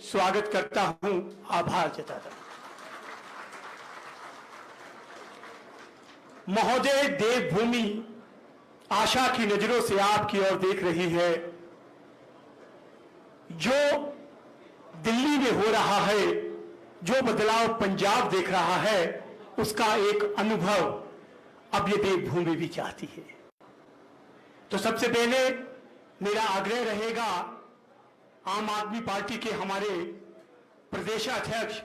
स्वागत करता हूं, आभार जताता हूं। महोदय, देवभूमि आशा की नजरों से आपकी ओर देख रही है। जो दिल्ली में हो रहा है, जो बदलाव पंजाब देख रहा है, उसका एक अनुभव अब ये देवभूमि भी चाहती है। तो सबसे पहले मेरा आग्रह रहेगा आम आदमी पार्टी के हमारे प्रदेशाध्यक्ष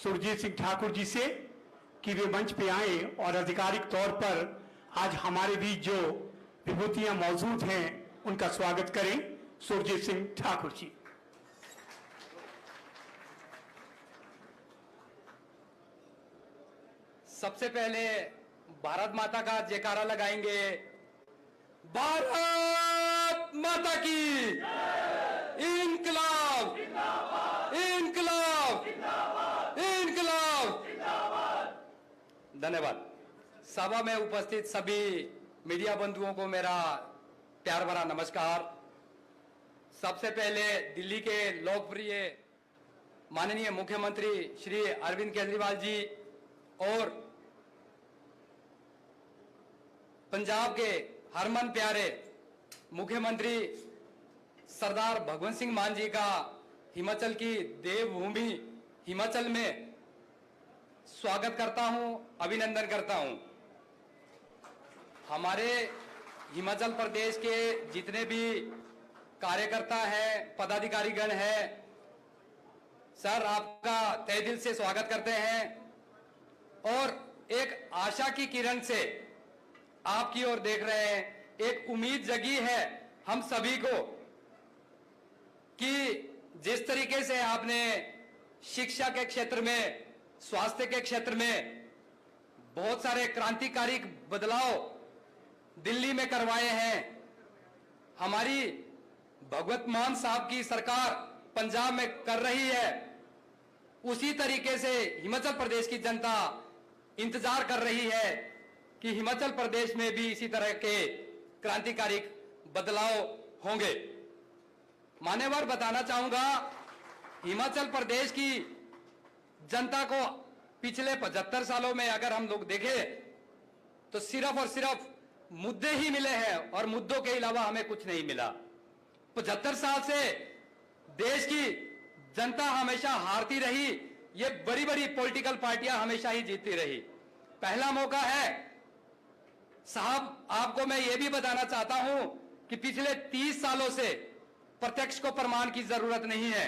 सुरजीत सिंह ठाकुर जी से कि वे मंच पे आए और आधिकारिक तौर पर आज हमारे बीच जो विभूतियां मौजूद हैं उनका स्वागत करें। सुरजीत सिंह ठाकुर जी। सबसे पहले भारत माता का जयकारा लगाएंगे। भारत माता की इनकलाब, इनकलाब, इनकलाब। धन्यवाद। सभा में उपस्थित सभी मीडिया बंधुओं को मेरा प्यार भरा नमस्कार। सबसे पहले दिल्ली के लोकप्रिय माननीय मुख्यमंत्री श्री अरविंद केजरीवाल जी और पंजाब के हरमन प्यारे मुख्यमंत्री सरदार भगवंत सिंह मान जी का हिमाचल की देवभूमि हिमाचल में स्वागत करता हूं, अभिनंदन करता हूं। हमारे हिमाचल प्रदेश के जितने भी कार्यकर्ता हैं, पदाधिकारीगण हैं, सर आपका तहे दिल से स्वागत करते हैं और एक आशा की किरण से आपकी ओर देख रहे हैं। एक उम्मीद जगी है हम सभी को कि जिस तरीके से आपने शिक्षा के क्षेत्र में, स्वास्थ्य के क्षेत्र में बहुत सारे क्रांतिकारी बदलाव दिल्ली में करवाए हैं, हमारी भगवत मान साहब की सरकार पंजाब में कर रही है, उसी तरीके से हिमाचल प्रदेश की जनता इंतजार कर रही है कि हिमाचल प्रदेश में भी इसी तरह के क्रांतिकारी बदलाव होंगे। मान्यवर, बताना चाहूंगा, हिमाचल प्रदेश की जनता को पिछले 75 सालों में अगर हम लोग देखें तो सिर्फ और सिर्फ मुद्दे ही मिले हैं और मुद्दों के अलावा हमें कुछ नहीं मिला। 75 साल से देश की जनता हमेशा हारती रही, ये बड़ी बड़ी पॉलिटिकल पार्टियां हमेशा ही जीतती रही। पहला मौका है साहब, आपको मैं ये भी बताना चाहता हूं कि पिछले 30 सालों से प्रत्यक्ष को प्रमाण की जरूरत नहीं है।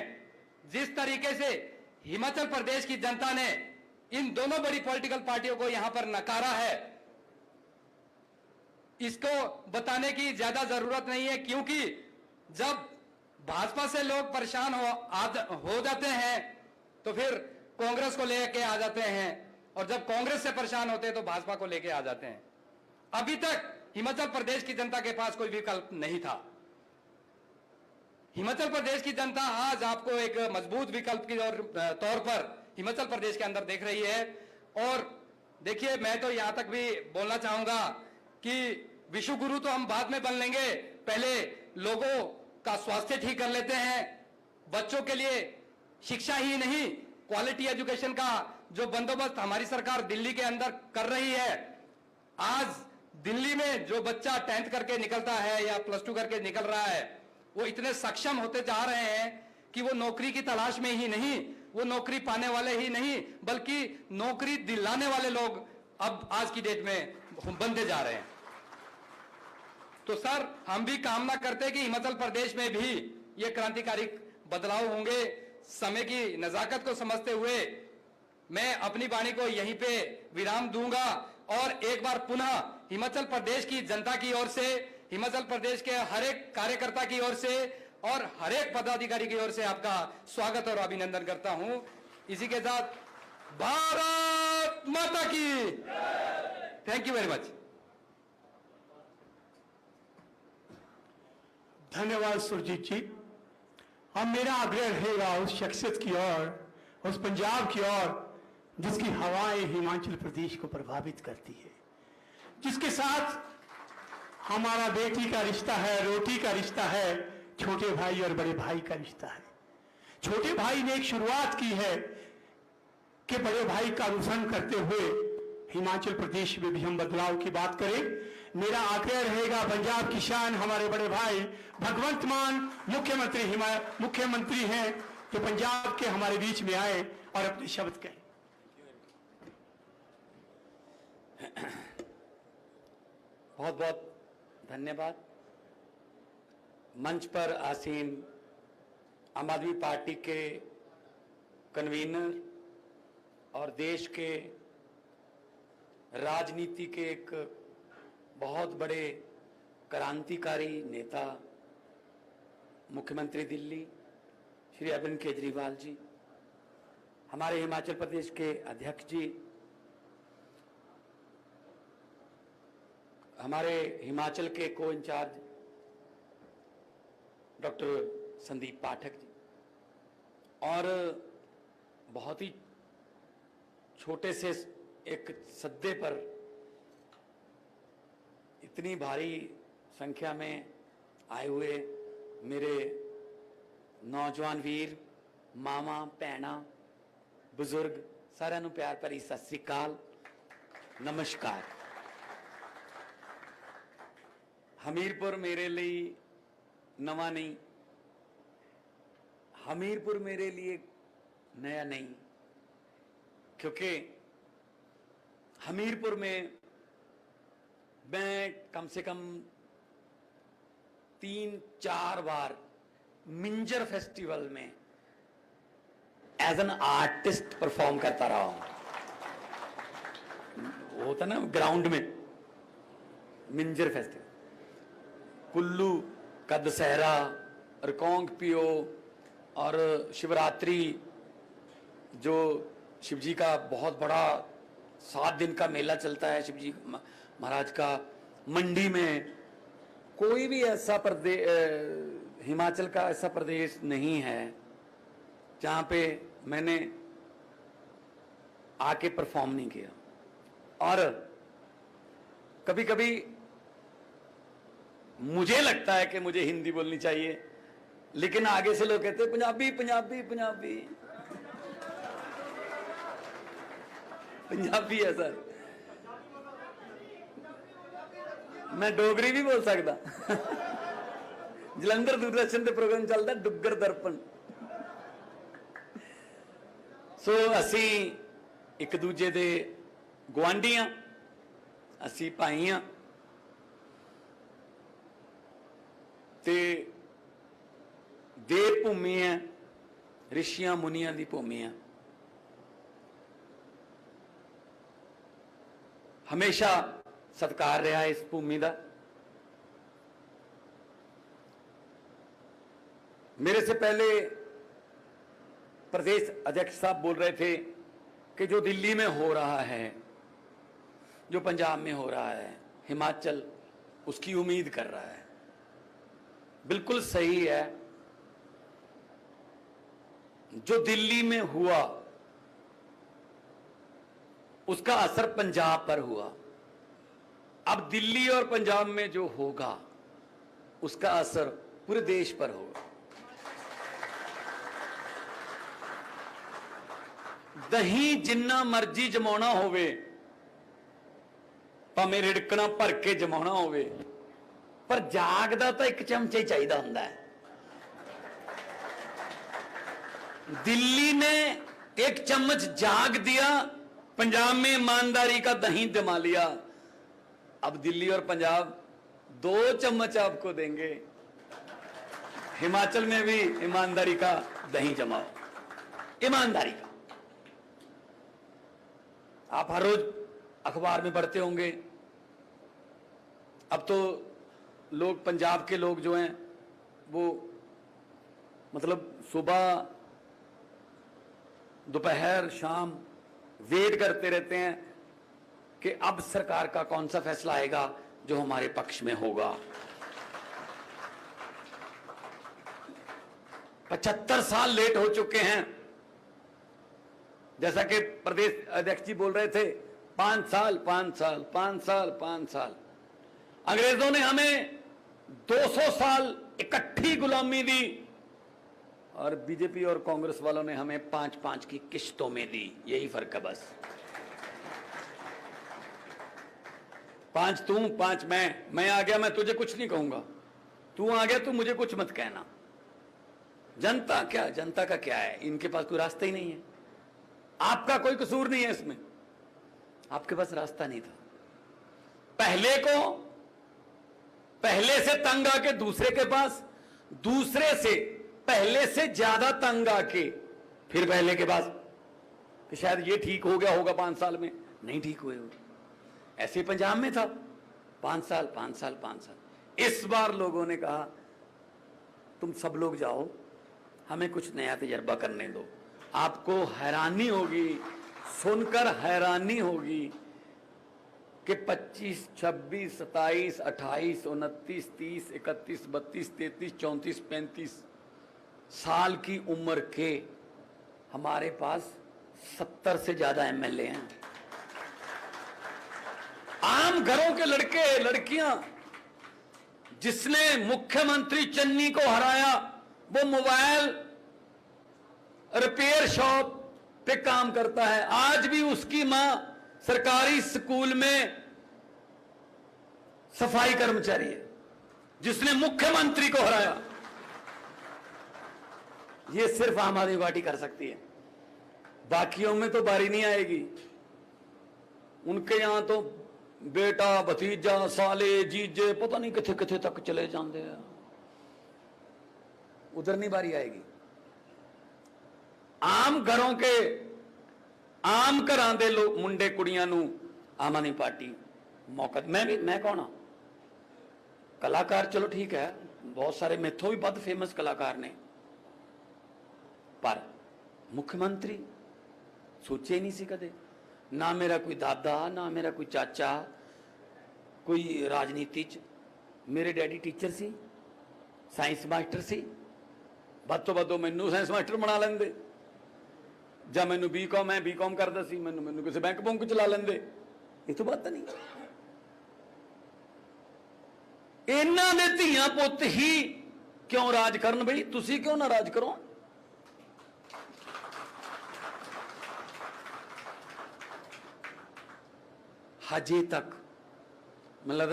जिस तरीके से हिमाचल प्रदेश की जनता ने इन दोनों बड़ी पॉलिटिकल पार्टियों को यहां पर नकारा है, इसको बताने की ज्यादा जरूरत नहीं है, क्योंकि जब भाजपा से लोग परेशान हो जाते हैं तो फिर कांग्रेस को लेके आ जाते हैं, और जब कांग्रेस से परेशान होते हैं तो भाजपा को लेके आ जाते हैं। अभी तक हिमाचल प्रदेश की जनता के पास कोई विकल्प नहीं था। हिमाचल प्रदेश की जनता आज आपको एक मजबूत विकल्प के तौर पर हिमाचल प्रदेश के अंदर देख रही है। और देखिए, मैं तो यहां तक भी बोलना चाहूंगा कि विश्व गुरु तो हम बाद में बन लेंगे, पहले लोगों का स्वास्थ्य ठीक कर लेते हैं। बच्चों के लिए शिक्षा ही नहीं, क्वालिटी एजुकेशन का जो बंदोबस्त हमारी सरकार दिल्ली के अंदर कर रही है, आज दिल्ली में जो बच्चा 10th करके निकलता है या +2 करके निकल रहा है, वो इतने सक्षम होते जा रहे हैं कि वो नौकरी की तलाश में ही नहीं, वो नौकरी पाने वाले ही नहीं, बल्कि नौकरी दिलाने वाले लोग अब आज की डेट में बनते जा रहे हैं। तो सर, हम भी कामना करते हैं कि हिमाचल प्रदेश में भी ये क्रांतिकारी बदलाव होंगे। समय की नजाकत को समझते हुए मैं अपनी वाणी को यहीं पे विराम दूंगा और एक बार पुनः हिमाचल प्रदेश की जनता की ओर से, हिमाचल प्रदेश के हर एक कार्यकर्ता की ओर से और हर एक पदाधिकारी की ओर से आपका स्वागत और अभिनंदन करता हूं। इसी के साथ भारत माता की। Thank you very much. धन्यवाद सुरजीत जी। अब मेरा आग्रह रहेगा उस शख्सियत की ओर, उस पंजाब की ओर जिसकी हवाएं हिमाचल प्रदेश को प्रभावित करती है, जिसके साथ हमारा बेटी का रिश्ता है, रोटी का रिश्ता है, छोटे भाई और बड़े भाई का रिश्ता है, छोटे भाई ने एक शुरुआत की है कि बड़े भाई का अनुसरण करते हुए हिमाचल प्रदेश में भी हम बदलाव की बात करें। मेरा आग्रह रहेगा, पंजाब की शान हमारे बड़े भाई भगवंत मान मुख्यमंत्री हैं, जो पंजाब के हमारे बीच में आए और अपने शब्द कहें। बहुत बहुत धन्यवाद। मंच पर आसीन आम आदमी पार्टी के कन्वीनर और देश के राजनीति के एक बहुत बड़े क्रांतिकारी नेता मुख्यमंत्री दिल्ली श्री अरविंद केजरीवाल जी, हमारे हिमाचल प्रदेश के अध्यक्ष जी, हमारे हिमाचल के को इंचार्ज डॉक्टर संदीप पाठक जी, और बहुत ही छोटे से एक सद्दे पर इतनी भारी संख्या में आए हुए मेरे नौजवान वीर, मामा, भैणा, बुजुर्ग, साਰਿਆਂ ਨੂੰ प्यार भरी सत श्री अकाल, नमस्कार। हमीरपुर मेरे लिए नवा नहीं, हमीरपुर मेरे लिए नया नहीं, क्योंकि हमीरपुर में मैं कम से कम 3-4 बार मिंजर फेस्टिवल में एज एन आर्टिस्ट परफॉर्म करता रहा हूं। वो होता ना ग्राउंड में मिंजर फेस्टिवल, कुल्लू का दशहरा, रिकांगपियो और शिवरात्रि, जो शिवजी का बहुत बड़ा 7 दिन का मेला चलता है शिवजी महाराज का। मंडी में कोई भी ऐसा प्रदेश, हिमाचल का ऐसा प्रदेश नहीं है जहां पे मैंने आके परफॉर्म नहीं किया। और कभी कभी मुझे लगता है कि मुझे हिंदी बोलनी चाहिए, लेकिन आगे से लोग कहते हैं पंजाबी पंजाबी पंजाबी पंजाबी है सर, मैं डोगरी भी बोल सकता। जलंधर दूरदर्शन के प्रोग्राम चलता डुग्गर दर्पण। सो असी एक दूजे दे गुआंढी हाँ, असी भाई हाँ, ते देव भूमि है, ऋषियां मुनियां की भूमि है। हमेशा सत्कार रहा है इस भूमि का। मेरे से पहले प्रदेश अध्यक्ष साहब बोल रहे थे कि जो दिल्ली में हो रहा है, जो पंजाब में हो रहा है, हिमाचल उसकी उम्मीद कर रहा है। बिल्कुल सही है। जो दिल्ली में हुआ उसका असर पंजाब पर हुआ। अब दिल्ली और पंजाब में जो होगा उसका असर पूरे देश पर होगा। दही जिन्ना मर्जी जमाना होवे, भावें रिड़कना भर के जमाना होवे, पर जागदा तो एक चमचा ही चाहिए हुंदा है। दिल्ली ने एक चम्मच जाग दिया, पंजाब में ईमानदारी का दही जमा लिया। अब दिल्ली और पंजाब 2 चम्मच आपको देंगे। हिमाचल में भी ईमानदारी का दही जमाओ, ईमानदारी का। आप हर रोज अखबार में पढ़ते होंगे, अब तो लोग, पंजाब के लोग जो हैं वो मतलब सुबह दोपहर शाम वेट करते रहते हैं कि अब सरकार का कौन सा फैसला आएगा जो हमारे पक्ष में होगा। 75 साल लेट हो चुके हैं। जैसा कि प्रदेश अध्यक्ष जी बोल रहे थे, 5 साल 5 साल 5 साल 5 साल। अंग्रेजों ने हमें 200 साल इकट्ठी गुलामी दी और बीजेपी और कांग्रेस वालों ने हमें 5-5 की किश्तों में दी, यही फर्क है बस। 5 तू 5 मैं आ गया, मैं तुझे कुछ नहीं कहूंगा, तू आ गया तू मुझे कुछ मत कहना। जनता क्या, जनता का क्या है, इनके पास कोई रास्ता ही नहीं है। आपका कोई कसूर नहीं है इसमें, आपके पास रास्ता नहीं था। पहले से तंग आके दूसरे के पास, दूसरे से पहले से ज्यादा तंग आके फिर पहले के पास, कि शायद ये ठीक हो गया होगा 5 साल में, नहीं ठीक हुए हो। ऐसे पंजाब में था 5 साल 5 साल 5 साल। इस बार लोगों ने कहा तुम सब लोग जाओ, हमें कुछ नया तजर्बा करने दो। आपको हैरानी होगी, सुनकर हैरानी होगी कि 25, 26, 27, 28, 29, 30, 31, 32, 33, 34, 35 साल की उम्र के हमारे पास 70 से ज्यादा एमएलए हैं। आम घरों के लड़के लड़कियां, जिसने मुख्यमंत्री चन्नी को हराया वो मोबाइल रिपेयर शॉप पे काम करता है। आज भी उसकी मां सरकारी स्कूल में सफाई कर्मचारी है, जिसने मुख्यमंत्री को हराया। ये सिर्फ आम आदमी पार्टी कर सकती है, बाकियों में तो बारी नहीं आएगी। उनके यहां तो बेटा भतीजा साले जीजे पता नहीं किथे किथे तक चले जाते हैं, उधर नहीं बारी आएगी। आम घरों के आम घरां दे लोग मुंडे कुड़ियां नू आम आदमी पार्टी मौका। मैं कौन हाँ कलाकार, चलो ठीक है, बहुत सारे मेथों भी बहुत फेमस कलाकार ने, पर मुख्यमंत्री सोचे ही नहीं सी कदे। ना मेरा कोई दादा, ना मेरा कोई चाचा कोई राजनीति च। मेरे डैडी टीचर सी, साइंस मास्टर सी, बदों बदों मैनू साइंस मास्टर बना लेंदे, ਜਾਂ ਮੈਨੂੰ बीकॉम है बीकॉम करता सी, मैनू किसी बैंक बुंक चला लेंदे। ये तो बात नहीं। इन्हां दे धीआं पुत्त ही क्यों राज करन बई, तुसी क्यों ना राज करो। हजे तक मतलब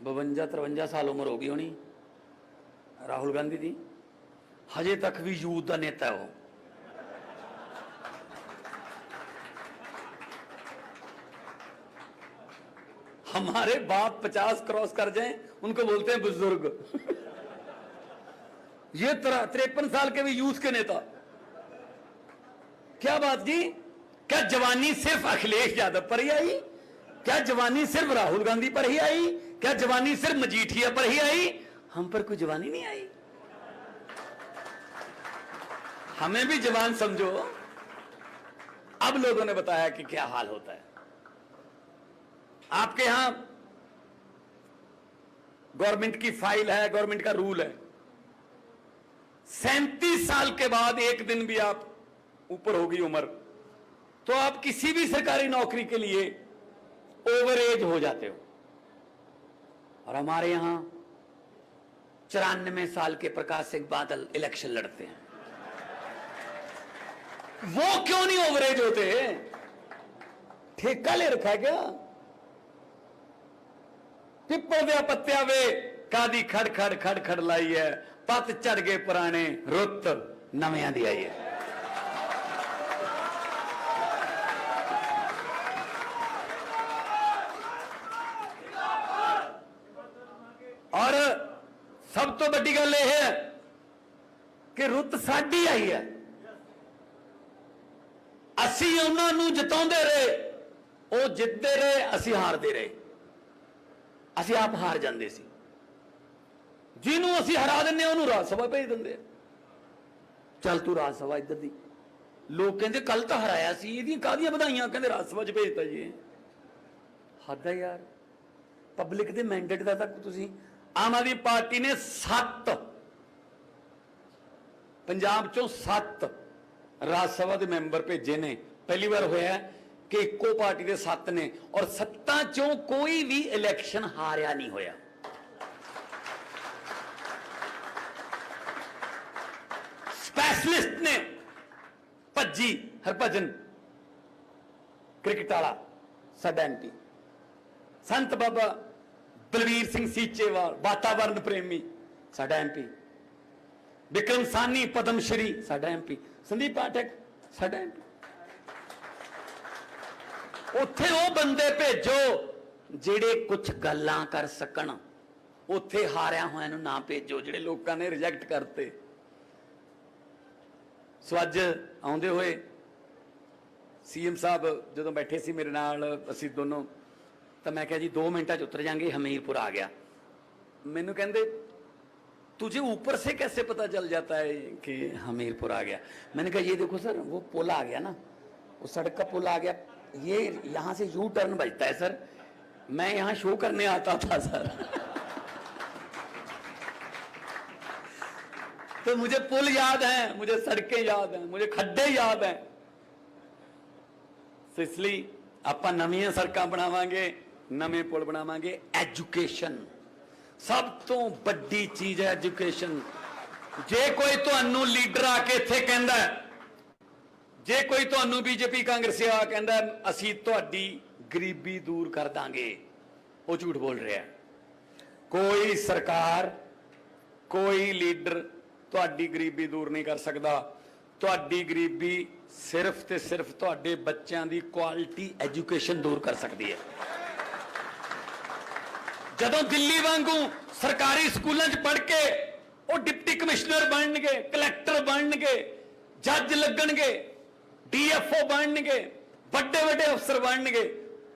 52-53 साल उम्र हो गई होनी राहुल गांधी दी, हजे तक भी यूथ का नेता है वो। हमारे बाप 50 क्रॉस कर जाएं उनको बोलते हैं बुजुर्ग। ये 53 साल के भी यूथ के नेता। क्या बात जी, क्या जवानी सिर्फ अखिलेश यादव पर ही आई? क्या जवानी सिर्फ राहुल गांधी पर ही आई? क्या जवानी सिर्फ मजीठिया पर ही आई? हम पर कोई जवानी नहीं आई? हमें भी जवान समझो। अब लोगों ने बताया कि क्या हाल होता है। आपके यहां गवर्नमेंट की फाइल है, गवर्नमेंट का रूल है, 37 साल के बाद एक दिन भी आप ऊपर होगी उम्र तो आप किसी भी सरकारी नौकरी के लिए ओवर एज हो जाते हो। और हमारे यहां 94 साल के प्रकाश सिंह बादल इलेक्शन लड़ते हैं, वो क्यों नहीं ओवरेज होते? ठेका ले रखा है क्या? पिपल दे पत्तिया वे कादी खड़ खड़ खड़ खड़ लाई है, पत चढ़ गए पुराने रुत नवियां दी आई है। और सब तो बड़ी गल यह है कि रुत साडी आई है। असी उन्होंने जिताते रहे, वो जितते रहे, असी हारते रहे। असी आप हार जाते सी, जिन्हों असी हरा दें उन्होंने राज सभा भेज देंगे। चल तू राज सभा इधर दी, लोग कहते कल तो हराया सी, ये काहदियां बधाइयां, कहते राज सभा च भेजता जी। हद है यार, पब्लिक के मैंडेट का तक तुसी। आम आदमी पार्टी ने 7 पंजाब चों 7 राज सभा के मैंबर भेजे ने। पहली बार होया कि इको पार्टी के 7 ने, और 7 चों कोई भी इलेक्शन हारिया नहीं होया। स्पैशलिस्ट ने। भज्जी हरभजन क्रिकेट वाला साडा MP, संत बाबा बलवीर सिंह सीचेवाल वातावरण प्रेमी साडा MP, विक्रम सानी पद्मश्री साडा MP, संदीप पाठक साडा MP। उत्थे वो बंदे भेजो ਜਿਹੜੇ कुछ गल्लां कर सकण, उत्थे हारिया होया नूं ना भेजो ਜਿਹੜੇ लोकां ने रिजेक्ट करते। सो अज आउंदे होए CM साहब जदों बैठे सी मेरे नाल, असीं दोनों, तो मैं कहा जी 2 मिनटां च उतर जाएंगे, हमीरपुर आ गया। मैनू कहंदे तुझे ऊपर से कैसे पता चल जाता है कि हमीरपुर आ गया? मैंने कहा ये देखो सर, वो पुल आ गया ना, वो सड़क का पुल आ गया, ये यहां से यू टर्न बजता है सर, मैं यहां शो करने आता था सर। तो मुझे पुल याद है, मुझे सड़कें याद हैं, मुझे खड्डे याद हैं। तो इसलिए ਆਪਾਂ ਨਵੀਆਂ ਸੜਕਾਂ ਬਣਾਵਾਂਗੇ, ਨਵੇਂ ਪੁਲ ਬਣਾਵਾਂਗੇ। ਐਜੂਕੇਸ਼ਨ ਸਭ ਤੋਂ ਵੱਡੀ ਚੀਜ਼ ਹੈ, ਐਜੂਕੇਸ਼ਨ। ਜੇ ਕੋਈ ਤੁਹਾਨੂੰ ਲੀਡਰ ਆ ਕੇ ਇੱਥੇ ਕਹਿੰਦਾ, ਜੇ ਕੋਈ ਤੁਹਾਨੂੰ BJP ਕਾਂਗਰਸੀ ਆ ਕਹਿੰਦਾ ਅਸੀਂ ਤੁਹਾਡੀ ਗਰੀਬੀ ਦੂਰ ਕਰ ਦਾਂਗੇ, ਉਹ ਝੂਠ ਬੋਲ ਰਿਹਾ। ਕੋਈ ਸਰਕਾਰ, ਕੋਈ ਲੀਡਰ ਤੁਹਾਡੀ ਗਰੀਬੀ ਦੂਰ ਨਹੀਂ ਕਰ ਸਕਦਾ। ਤੁਹਾਡੀ ਗਰੀਬੀ सिर्फ ते सिर्फ तुहाडे बच्चों की क्वालिटी एजुकेशन दूर कर सकती है। जदों दिल्ली वांगू सरकारी स्कूलों च पढ़ के वो डिप्टी कमिश्नर बनणगे, कलैक्टर बनणगे, जज लगणगे, DFO बनणगे, बड़े बड़े अफसर बनणगे,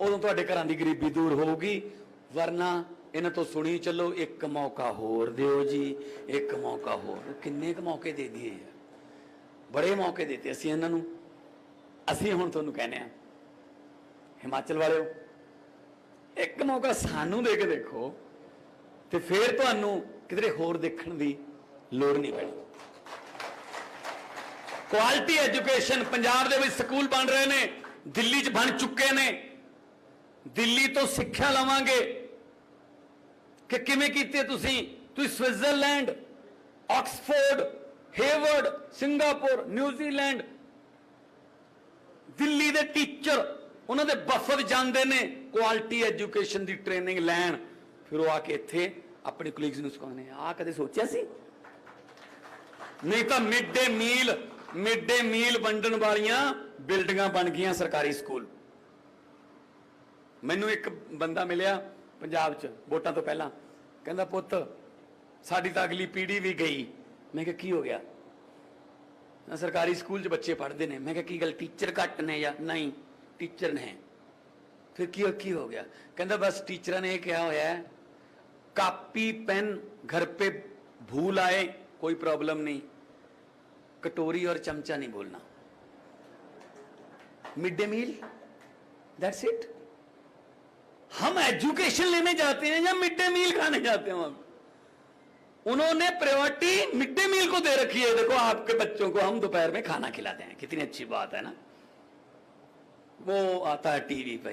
उदों तुहाडे घरां दी गरीबी दूर होगी। वरना इन्हां तो सुनी चलो, एक मौका होर दिओ जी, एक मौका होर। किन्ने क मौके दे दिए, बड़े मौके देते असीं इन्हां नूं। असीं हुण तुहानूं कहने आ, हिमाचल वालिओ एक मौका सानूं दे के देखो, ते फिर तुहानूं किधरे होर देखण दी लोड़ नहीं पैणी। क्वालिटी एजुकेशन पंजाब दे विच स्कूल बन रहे ने, दिल्ली च बन चुके ने। दिल्ली तो सिक्ख्या लवांगे कि किवें कीती तुसीं। तुसीं Switzerland, Oxford, Harvard, Singapore, New Zealand, Delhi दे टीचर उन्हां दे वफद जांदे ने क्वालिटी एजुकेशन दी ट्रेनिंग लैण, फिर वो आके इत्थे अपने कोलीग्स नूं सिखाउने। आ कदे सोचिया सी? नहीं तो मिड डे मील वंडण वालियां बिल्डिंगां बन गईयां सरकारी स्कूल। मैनूं एक बंदा मिलिया पंजाब च वोटां तो पहलां, कहंदा पुत्त साडी तां अगली पीढ़ी भी गई। मैं कहा की हो गया? सरकारी स्कूल च बच्चे पढ़ते हैं। मैं कहा की गल, टीचर घट ने या नहीं? टीचर ने। फिर की हो गया? कहता बस टीचर ने कहा होया है कापी पेन घर पे भूल आए कोई प्रॉब्लम नहीं, कटोरी और चमचा नहीं बोलना। Mid day meal, that's it. हम एजुकेशन लेने जाते हैं या मिड डे मील खाने जाते हैं? हम उन्होंने प्रायोरिटी मिड डे मील को दे रखी है। देखो आपके बच्चों को हम दोपहर में खाना खिलाते हैं, कितनी अच्छी बात है ना। वो आता है टीवी पे।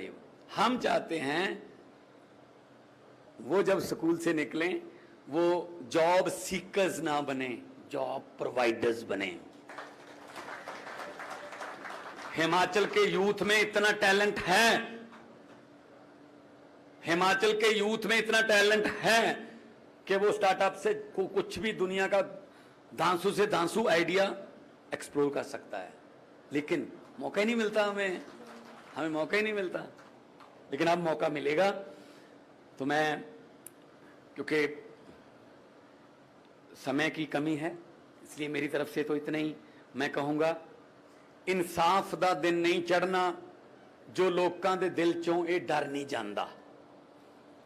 हम चाहते हैं वो जब स्कूल से निकले वो जॉब सीकर्स ना बने, जॉब प्रोवाइडर्स बने। हिमाचल के यूथ में इतना टैलेंट है, हिमाचल के यूथ में इतना टैलेंट है कि वो स्टार्टअप से कुछ भी दुनिया का धांसू से धांसू आइडिया एक्सप्लोर कर सकता है। लेकिन मौका ही नहीं मिलता, हमें मौका ही नहीं मिलता। लेकिन अब मौका मिलेगा। तो मैं, क्योंकि समय की कमी है, इसलिए मेरी तरफ से तो इतना ही मैं कहूँगा। इंसाफ दा दिन नहीं चढ़ना जो लोगों के दिल चों ये डर नहीं जाता।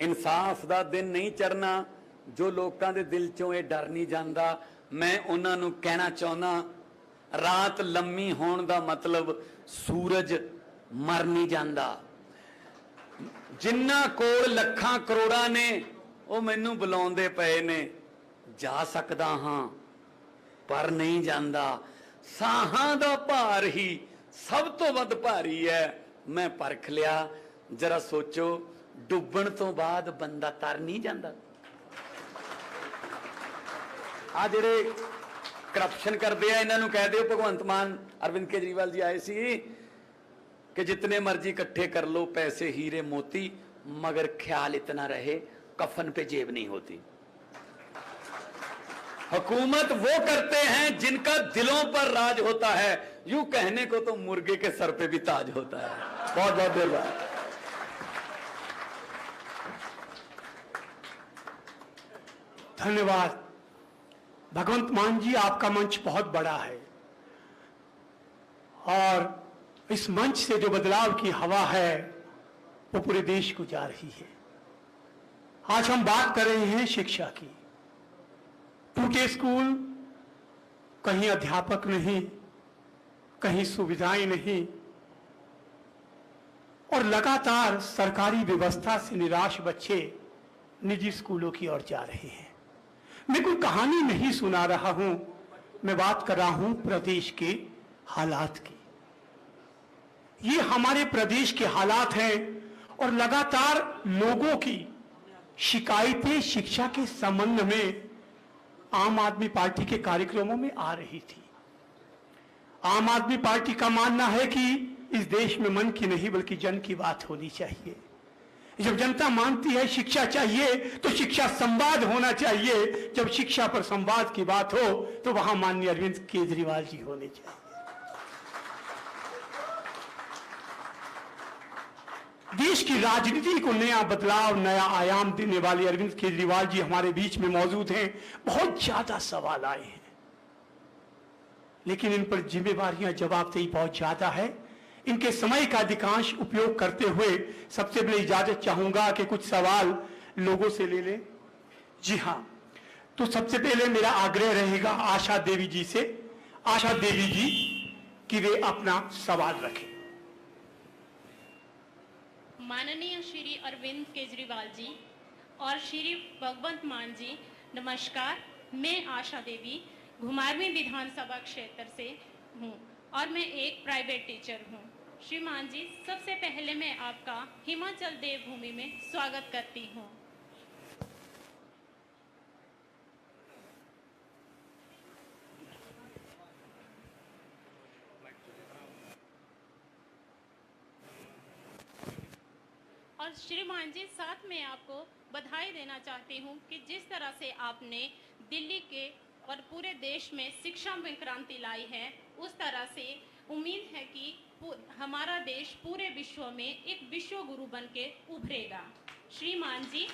इंसाफ दा दिन नहीं चढ़ना जो लोगों के दिल चों ये डर नहीं जाता। मैं उन्हां नूं कहना चाहुंदा, रात लम्मी होण दा मतलब सूरज मर नहीं जाता। जिन्ना कोल लखां करोड़ां ने वो मैनू बुलाउंदे पए ने, जा सकदा हां पर नहीं जांदा। साहां दा भार ही सब तो वध भारी है। मैं परख लिया, जरा सोचो, डुबण तो बाद बंदा तर नहीं जाता। आ जिहड़े करप्शन कर दिया इन्हों कह दियो भगवंत मान अरविंद केजरीवाल जी आए सी कि जितने मर्जी इकट्ठे कर लो पैसे हीरे मोती मगर ख्याल इतना रहे कफन पे जेब नहीं होती। हुकूमत वो करते हैं जिनका दिलों पर राज होता है, यूं कहने को तो मुर्गे के सर पे भी ताज होता है। बहुत बहुत देर बाद धन्यवाद। भगवंत मान जी, आपका मंच बहुत बड़ा है और इस मंच से जो बदलाव की हवा है वो पूरे देश को जा रही है। आज हम बात कर रहे हैं शिक्षा की। टूटे स्कूल, कहीं अध्यापक नहीं, कहीं सुविधाएं नहीं और लगातार सरकारी व्यवस्था से निराश बच्चे निजी स्कूलों की ओर जा रहे हैं। मैं कोई कहानी नहीं सुना रहा हूं, मैं बात कर रहा हूं प्रदेश के हालात की। ये हमारे प्रदेश के हालात हैं और लगातार लोगों की शिकायतें शिक्षा के संबंध में आम आदमी पार्टी के कार्यक्रमों में आ रही थी। आम आदमी पार्टी का मानना है कि इस देश में मन की नहीं बल्कि जन की बात होनी चाहिए। जब जनता मानती है शिक्षा चाहिए तो शिक्षा संवाद होना चाहिए। जब शिक्षा पर संवाद की बात हो तो वहां माननीय अरविंद केजरीवाल जी होने चाहिए। देश की राजनीति को नया बदलाव, नया आयाम देने वाले अरविंद केजरीवाल जी हमारे बीच में मौजूद हैं। बहुत ज्यादा सवाल आए हैं लेकिन इन पर जिम्मेवारियां, जवाबदेही बहुत ज्यादा है। इनके समय का अधिकांश उपयोग करते हुए सबसे पहले इजाजत चाहूंगा कि कुछ सवाल लोगों से ले लें। जी हाँ, तो सबसे पहले मेरा आग्रह रहेगा आशा देवी जी से। आशा देवी जी कि वे अपना सवाल रखें। माननीय श्री अरविंद केजरीवाल जी और श्री भगवंत मान जी, नमस्कार। मैं आशा देवी घुमारवीं विधानसभा क्षेत्र से हूँ और मैं एक प्राइवेट टीचर हूँ। श्रीमान जी, सबसे पहले मैं आपका हिमाचल देवभूमि में स्वागत करती हूँ। और श्रीमान जी, साथ में आपको बधाई देना चाहती हूँ कि जिस तरह से आपने दिल्ली के और पूरे देश में शिक्षा में क्रांति लाई है, उस तरह से उम्मीद है कि हमारा देश पूरे विश्व में एक विश्व गुरु बन के उभरेगा। श्रीमान जी,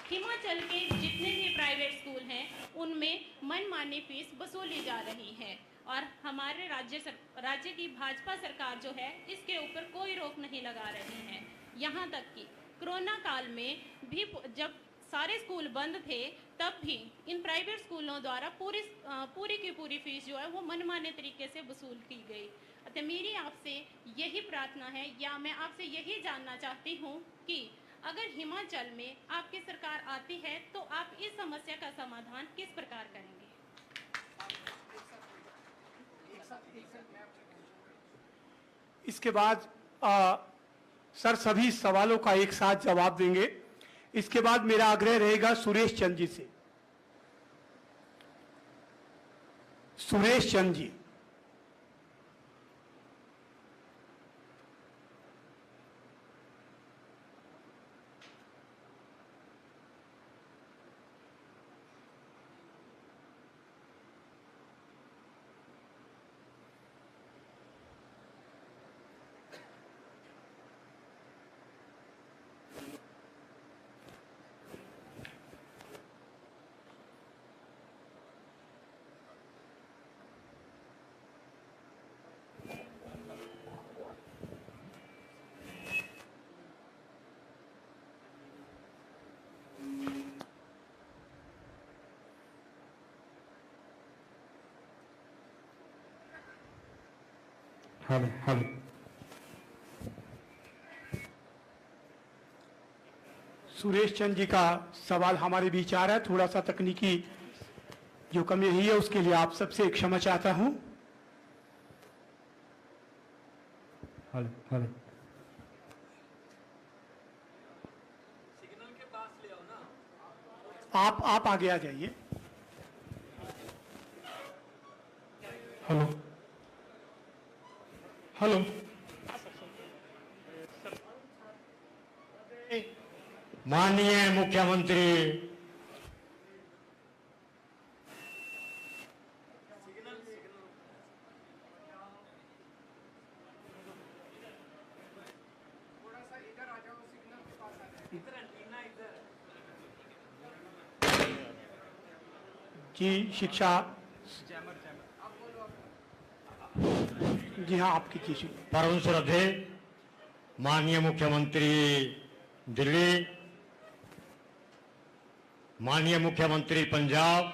हिमाचल के जितने भी प्राइवेट स्कूल हैं उनमें मनमानी फीस वसूली जा रही है और हमारे राज्य की भाजपा सरकार जो है इसके ऊपर कोई रोक नहीं लगा रही है। यहाँ तक कि कोरोना काल में भी जब सारे स्कूल बंद थे तब भी इन प्राइवेट स्कूलों द्वारा पूरी की पूरी फीस जो है वो मनमाने तरीके से वसूल की गई। तो मेरी आपसे यही प्रार्थना है या मैं आपसे यही जानना चाहती हूँ कि अगर हिमाचल में आपकी सरकार आती है तो आप इस समस्या का समाधान किस प्रकार करेंगे? इसके बाद सर सभी सवालों का एक साथ जवाब देंगे। इसके बाद मेरा आग्रह रहेगा सुरेश चंद जी से। सुरेश चंद जी। हेलो सुरेश चंद जी का सवाल हमारे बीच आ रहा है। थोड़ा सा तकनीकी जो कमी रही है उसके लिए आप सबसे क्षमा चाहता हूं। हेलो आप आगे आ जाइए। हेलो हेलो माननीय मुख्यमंत्री जी शिक्षा जी हाँ आप कीजिए। परम श्रद्धे माननीय मुख्यमंत्री दिल्ली, माननीय मुख्यमंत्री पंजाब,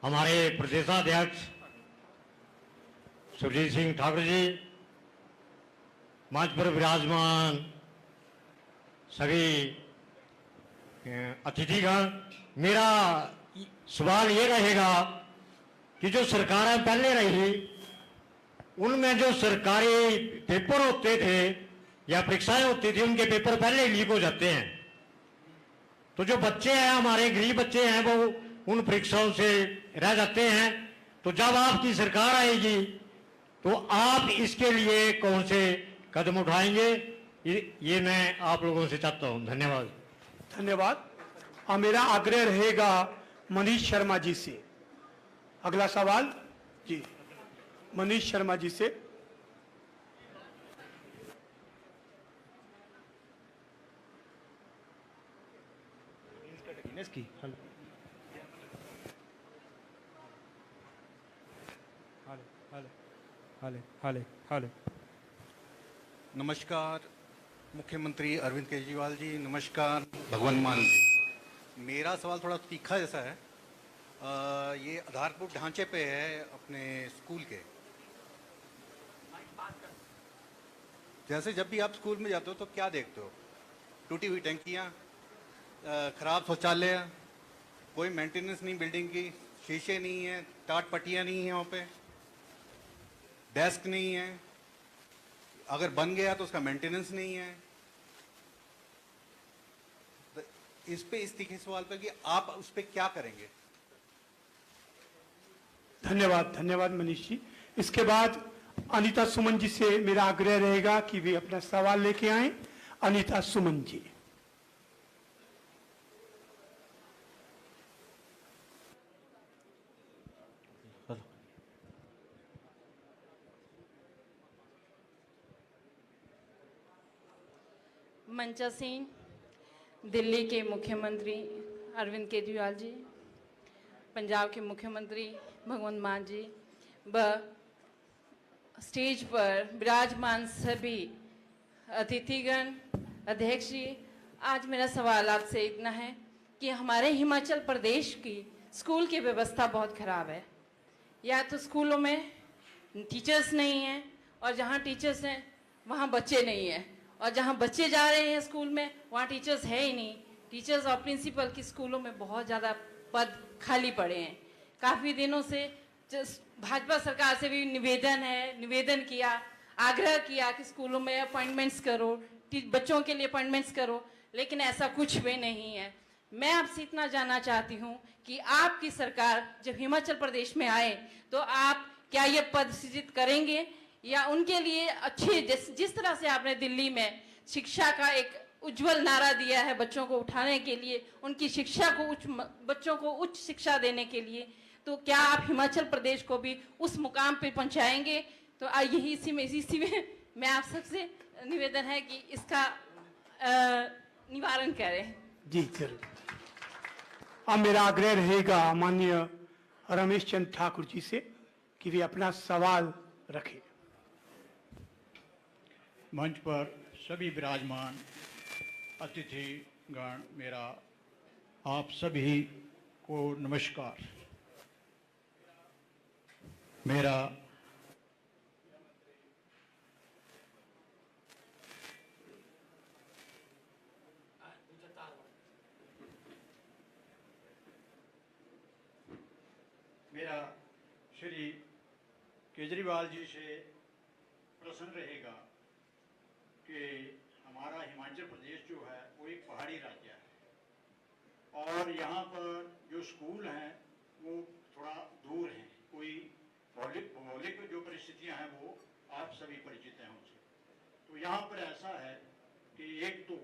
हमारे प्रदेशाध्यक्ष सुरजीत सिंह ठाकुर जी, मंच पर विराजमान सभी अतिथिगण, मेरा सवाल ये रहेगा कि जो सरकारें पहले रही उनमें जो सरकारी पेपर होते थे या परीक्षाएं होती थी उनके पेपर पहले ही लीक हो जाते हैं, तो जो बच्चे हैं हमारे गरीब बच्चे हैं वो उन परीक्षाओं से रह जाते हैं। तो जब आपकी सरकार आएगी तो आप इसके लिए कौन से कदम उठाएंगे, ये मैं आप लोगों से चाहता हूं। धन्यवाद। धन्यवाद। और मेरा आग्रह रहेगा मनीष शर्मा जी से। अगला सवाल जी मनीष शर्मा जी से। नमस्कार मुख्यमंत्री अरविंद केजरीवाल जी, नमस्कार भगवंत मान जी। मेरा सवाल थोड़ा तीखा जैसा है। ये आधारभूत ढांचे पे है अपने स्कूल के। जैसे जब भी आप स्कूल में जाते हो तो क्या देखते हो? टूटी हुई टंकियाँ, खराब शौचालय, कोई मेंटेनेंस नहीं बिल्डिंग की, शीशे नहीं है, टाट पट्टियाँ नहीं है, वहाँ पे डेस्क नहीं है, अगर बन गया तो उसका मेंटेनेंस नहीं है। इस तीखे सवाल पर कि आप उस पर क्या करेंगे? धन्यवाद। धन्यवाद मनीष जी। इसके बाद अनीता सुमन जी से मेरा आग्रह रहेगा कि वे अपना सवाल लेके आए। अनीता सुमन जी। मंचा सिंह, दिल्ली के मुख्यमंत्री अरविंद केजरीवाल जी, पंजाब के मुख्यमंत्री भगवंत मान जी व स्टेज पर विराजमान सभी अतिथिगण, अध्यक्ष जी, आज मेरा सवाल आपसे इतना है कि हमारे हिमाचल प्रदेश की स्कूल की व्यवस्था बहुत खराब है। या तो स्कूलों में टीचर्स नहीं हैं और जहाँ टीचर्स हैं वहाँ बच्चे नहीं हैं, और जहाँ बच्चे जा रहे हैं स्कूल में वहाँ टीचर्स है ही नहीं। टीचर्स और प्रिंसिपल की स्कूलों में बहुत ज़्यादा पद खाली पड़े हैं। काफ़ी दिनों से भाजपा सरकार से भी निवेदन किया, आग्रह किया कि स्कूलों में अपॉइंटमेंट्स करो, बच्चों के लिए अपॉइंटमेंट्स करो, लेकिन ऐसा कुछ भी नहीं है। मैं आपसे इतना जानना चाहती हूँ कि आपकी सरकार जब हिमाचल प्रदेश में आए तो आप क्या ये पद सृजित करेंगे, या उनके लिए अच्छे जिस तरह से आपने दिल्ली में शिक्षा का एक उज्जवल नारा दिया है बच्चों को उठाने के लिए, उनकी शिक्षा को बच्चों को उच्च शिक्षा देने के लिए, तो क्या आप हिमाचल प्रदेश को भी उस मुकाम पे पहुंचाएंगे? तो यही इसी में मैं आप सबसे निवेदन है कि इसका निवारण करें। जी जरूर। अब मेरा आग्रह रहेगा माननीय रमेश चंद्र ठाकुर जी से कि वे अपना सवाल रखें। मंच पर सभी विराजमान अतिथिगण, मेरा आप सभी को नमस्कार। मेरा श्री केजरीवाल जी से प्रश्न रहेगा कि हमारा हिमाचल प्रदेश जो है वो एक पहाड़ी राज्य है और यहाँ पर जो स्कूल हैं वो थोड़ा दूर हैं, कोई सभी परिचित हैं उनसे। तो यहाँ पर ऐसा है कि एक तो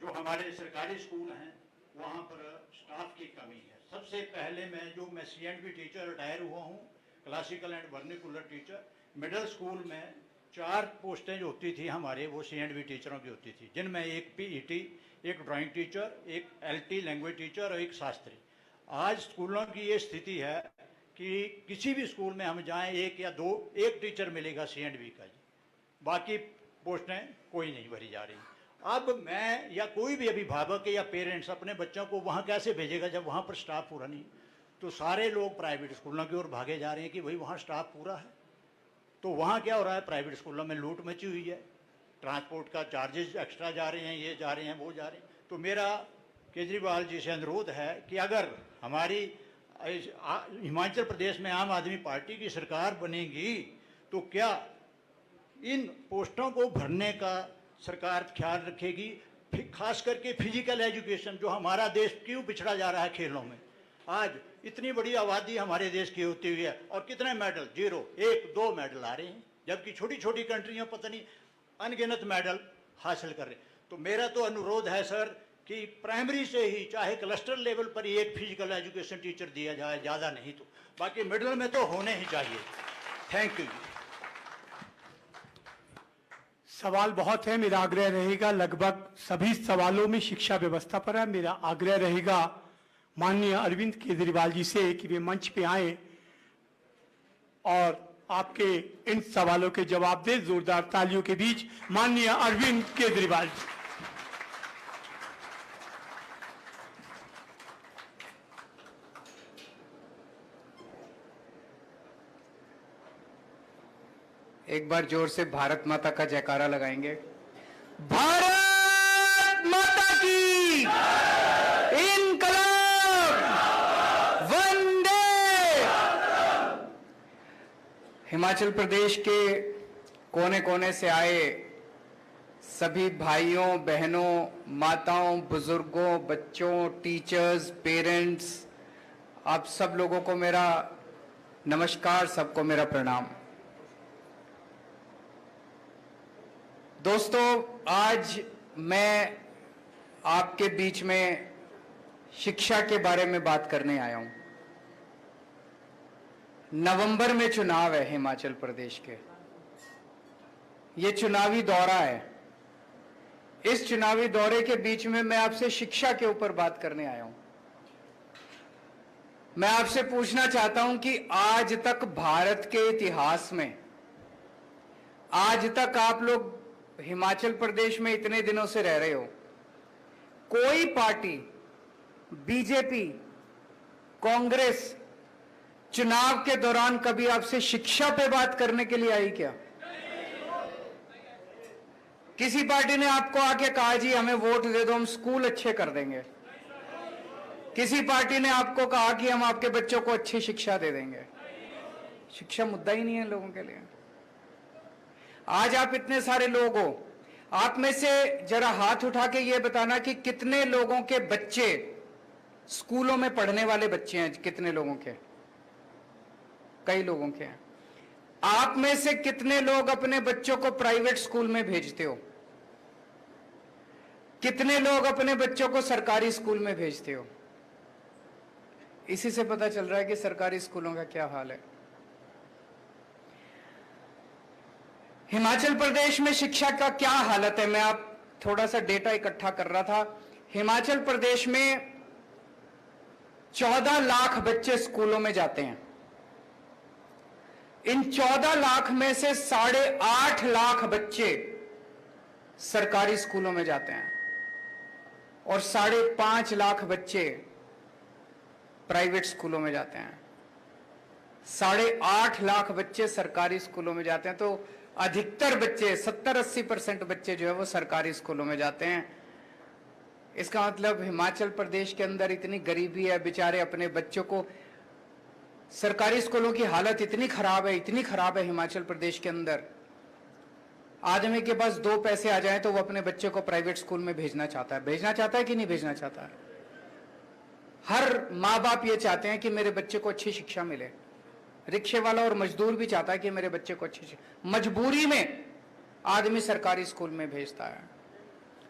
जो हमारे सरकारी स्कूल हैं वहाँ पर स्टाफ की कमी है। सबसे पहले मैं C&V टीचर रिटायर हुआ हूँ, classical and vernacular teacher. Middle school में 4 पोस्टें जो होती थी हमारे, वो C&V टीचरों की होती थी, जिनमें एक PET, एक ड्राइंग टीचर, एक LT लैंग्वेज टीचर और एक शास्त्री। आज स्कूलों की ये स्थिति है कि किसी भी स्कूल में हम जाएं एक या दो, एक टीचर मिलेगा C&V का जी, बाकी पोस्टें कोई नहीं भरी जा रही। अब मैं या कोई भी अभिभावक या पेरेंट्स अपने बच्चों को वहाँ कैसे भेजेगा जब वहाँ पर स्टाफ पूरा नहीं? तो सारे लोग प्राइवेट स्कूलों की ओर भागे जा रहे हैं कि भाई वहाँ स्टाफ पूरा है। तो वहाँ क्या हो रहा है, प्राइवेट स्कूलों में लूट मची हुई है, ट्रांसपोर्ट का चार्जेस एक्स्ट्रा जा रहे हैं, ये जा रहे हैं, वो जा रहे हैं। तो मेरा केजरीवाल जी से अनुरोध है कि अगर हमारी हिमाचल प्रदेश में आम आदमी पार्टी की सरकार बनेगी तो क्या इन पोस्टों को भरने का सरकार ख्याल रखेगी? खास करके फिजिकल एजुकेशन, जो हमारा देश क्यों पिछड़ा जा रहा है खेलों में। आज इतनी बड़ी आबादी हमारे देश की होती हुई है और कितने मेडल, 0, 1, 2 मेडल आ रहे हैं, जबकि छोटी छोटी कंट्रियां पता नहीं अनगिनत मेडल हासिल कर रहे हैं। तो मेरा तो अनुरोध है सर कि प्राइमरी से ही, चाहे क्लस्टर लेवल पर ही, एक फिजिकल एजुकेशन टीचर दिया जाए, ज़्यादा नहीं तो, बाकी मिडिल में तो होने ही चाहिए। Thank you. सवाल बहुत है, मेरा आग्रह रहेगा, लगभग सभी सवालों में शिक्षा व्यवस्था पर है। मेरा आग्रह रहेगा माननीय अरविंद केजरीवाल जी से कि वे मंच पे आए और आपके इन सवालों के जवाब दें। जोरदार तालियों के बीच माननीय अरविंद केजरीवाल जी। एक बार जोर से भारत माता का जयकारा लगाएंगे। भारत माता की इनकलाब, वंदे। हिमाचल प्रदेश के कोने कोने से आए सभी भाइयों, बहनों, माताओं, बुजुर्गों, बच्चों, टीचर्स, पेरेंट्स, आप सब लोगों को मेरा नमस्कार, सबको मेरा प्रणाम। दोस्तों, आज मैं आपके बीच में शिक्षा के बारे में बात करने आया हूं। नवंबर में चुनाव है हिमाचल प्रदेश के, ये चुनावी दौरा है। इस चुनावी दौरे के बीच में मैं आपसे शिक्षा के ऊपर बात करने आया हूं। मैं आपसे पूछना चाहता हूं कि आज तक भारत के इतिहास में, आज तक आप लोग हिमाचल प्रदेश में इतने दिनों से रह रहे हो, कोई पार्टी, बीजेपी, कांग्रेस, चुनाव के दौरान कभी आपसे शिक्षा पे बात करने के लिए आई क्या? किसी पार्टी ने आपको आके कहा जी हमें वोट दे दो, हम स्कूल अच्छे कर देंगे? किसी पार्टी ने आपको कहा कि हम आपके बच्चों को अच्छी शिक्षा दे देंगे? शिक्षा मुद्दा ही नहीं है लोगों के लिए। आज आप इतने सारे लोग हो, आप में से जरा हाथ उठा के ये बताना कि कितने लोगों के बच्चे स्कूलों में पढ़ने वाले बच्चे हैं? कितने लोगों के? कई लोगों के हैं। आप में से कितने लोग अपने बच्चों को प्राइवेट स्कूल में भेजते हो? कितने लोग अपने बच्चों को सरकारी स्कूल में भेजते हो? इसी से पता चल रहा है कि सरकारी स्कूलों का क्या हाल है। हिमाचल प्रदेश में शिक्षा का क्या हालत है, मैं आप थोड़ा सा डेटा इकट्ठा कर रहा था। हिमाचल प्रदेश में 14 लाख बच्चे स्कूलों में जाते हैं। इन 14 लाख में से 8.5 लाख बच्चे सरकारी स्कूलों में जाते हैं और 5.5 लाख बच्चे प्राइवेट स्कूलों में जाते हैं। 8.5 लाख बच्चे सरकारी स्कूलों में जाते हैं, तो अधिकतर बच्चे, 70-80% बच्चे जो है वो सरकारी स्कूलों में जाते हैं। इसका मतलब हिमाचल प्रदेश के अंदर इतनी गरीबी है, बेचारे अपने बच्चों को, सरकारी स्कूलों की हालत इतनी खराब है, इतनी खराब है हिमाचल प्रदेश के अंदर। आदमी के पास 2 पैसे आ जाएं तो वो अपने बच्चे को प्राइवेट स्कूल में भेजना चाहता है। भेजना चाहता है कि नहीं भेजना चाहता है? हर माँ बाप ये चाहते हैं कि मेरे बच्चे को अच्छी शिक्षा मिले, रिक्शे वाला और मजदूर भी चाहता है कि मेरे बच्चे को अच्छे से, मजबूरी में आदमी सरकारी स्कूल में भेजता है।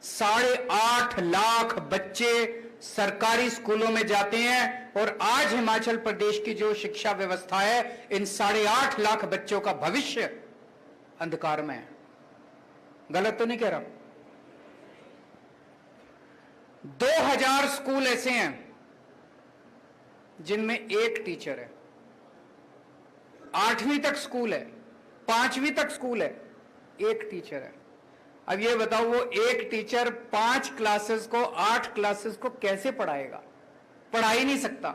8.5 लाख बच्चे सरकारी स्कूलों में जाते हैं और आज हिमाचल प्रदेश की जो शिक्षा व्यवस्था है, इन 8.5 लाख बच्चों का भविष्य अंधकार में है। गलत तो नहीं कह रहा? 2000 स्कूल ऐसे हैं जिनमें एक टीचर है। 8वीं तक स्कूल है, 5वीं तक स्कूल है, एक टीचर है। अब ये बताओ, वो एक टीचर 5 क्लासेस को, 8 क्लासेस को कैसे पढ़ाएगा? पढ़ा ही नहीं सकता।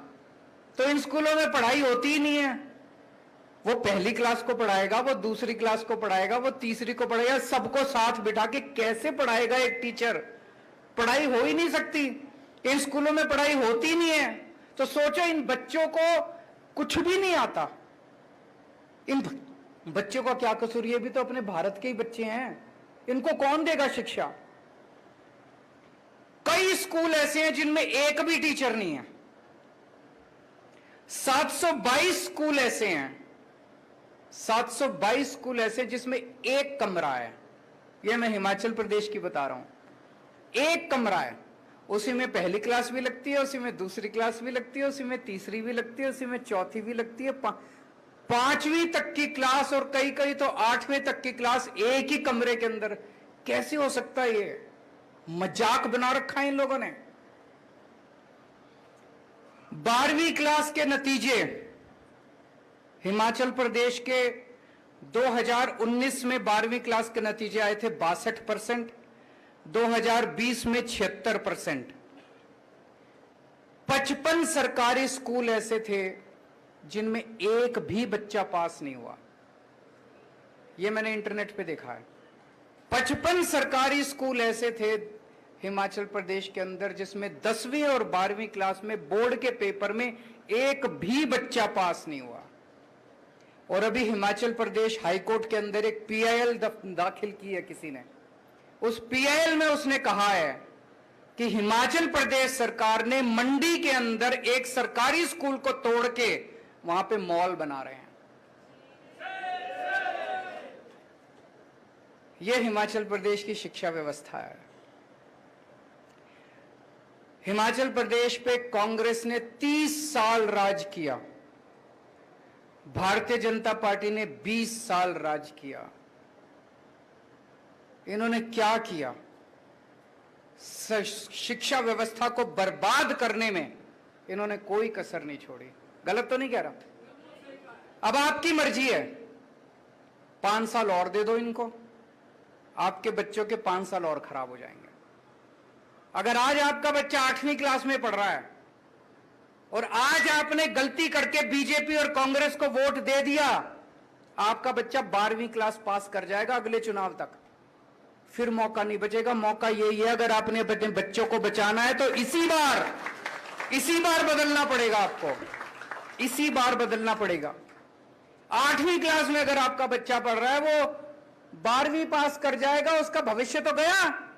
तो इन स्कूलों में पढ़ाई होती ही नहीं है। वो पहली क्लास को पढ़ाएगा, वो दूसरी क्लास को पढ़ाएगा, वो तीसरी को पढ़ाएगा, सबको साथ बिठा के कैसे पढ़ाएगा एक टीचर? पढ़ाई हो ही नहीं सकती। इन स्कूलों में पढ़ाई होती नहीं है। तो सोचो, इन बच्चों को कुछ भी नहीं आता। इन बच्चों का क्या कसूर? ये भी तो अपने भारत के ही बच्चे हैं। इनको कौन देगा शिक्षा? कई स्कूल ऐसे हैं जिनमें एक भी टीचर नहीं है। 722 स्कूल ऐसे हैं, 722 स्कूल ऐसे जिसमें एक कमरा है। यह मैं हिमाचल प्रदेश की बता रहा हूं। एक कमरा है, उसी में पहली क्लास भी लगती है, उसी में दूसरी क्लास भी लगती है, उसी में तीसरी भी लगती है, उसी में चौथी भी लगती है, 5वीं तक की क्लास और कई कई तो 8वें तक की क्लास एक ही कमरे के अंदर। कैसे हो सकता है? ये मजाक बना रखा है इन लोगों ने। 12वीं क्लास के नतीजे हिमाचल प्रदेश के 2019 में 12वीं क्लास के नतीजे आए थे 62%, 2020 में 76%। 55 सरकारी स्कूल ऐसे थे जिनमें एक भी बच्चा पास नहीं हुआ। यह मैंने इंटरनेट पे देखा है। 55 सरकारी स्कूल ऐसे थे हिमाचल प्रदेश के अंदर जिसमें 10वीं और 12वीं क्लास में बोर्ड के पेपर में एक भी बच्चा पास नहीं हुआ। और अभी हिमाचल प्रदेश हाईकोर्ट के अंदर एक PIL दाखिल की है किसी ने। उस PIL में उसने कहा है कि हिमाचल प्रदेश सरकार ने मंडी के अंदर एक सरकारी स्कूल को तोड़ के वहां पे मॉल बना रहे हैं। यह हिमाचल प्रदेश की शिक्षा व्यवस्था है। हिमाचल प्रदेश पे कांग्रेस ने 30 साल राज किया, भारतीय जनता पार्टी ने 20 साल राज किया। इन्होंने क्या किया? शिक्षा व्यवस्था को बर्बाद करने में इन्होंने कोई कसर नहीं छोड़ी। गलत तो नहीं कह रहा? अब आपकी मर्जी है, 5 साल और दे दो इनको, आपके बच्चों के 5 साल और खराब हो जाएंगे। अगर आज आपका बच्चा 8वीं क्लास में पढ़ रहा है और आज आपने गलती करके बीजेपी और कांग्रेस को वोट दे दिया, आपका बच्चा 12वीं क्लास पास कर जाएगा अगले चुनाव तक। फिर मौका नहीं बचेगा। मौका यही है, अगर आपने अपने बच्चों को बचाना है तो इसी बार बदलना पड़ेगा आपको, इसी बार बदलना पड़ेगा। 8वीं क्लास में अगर आपका बच्चा पढ़ रहा है, वो 12वीं पास कर जाएगा, उसका भविष्य तो गया।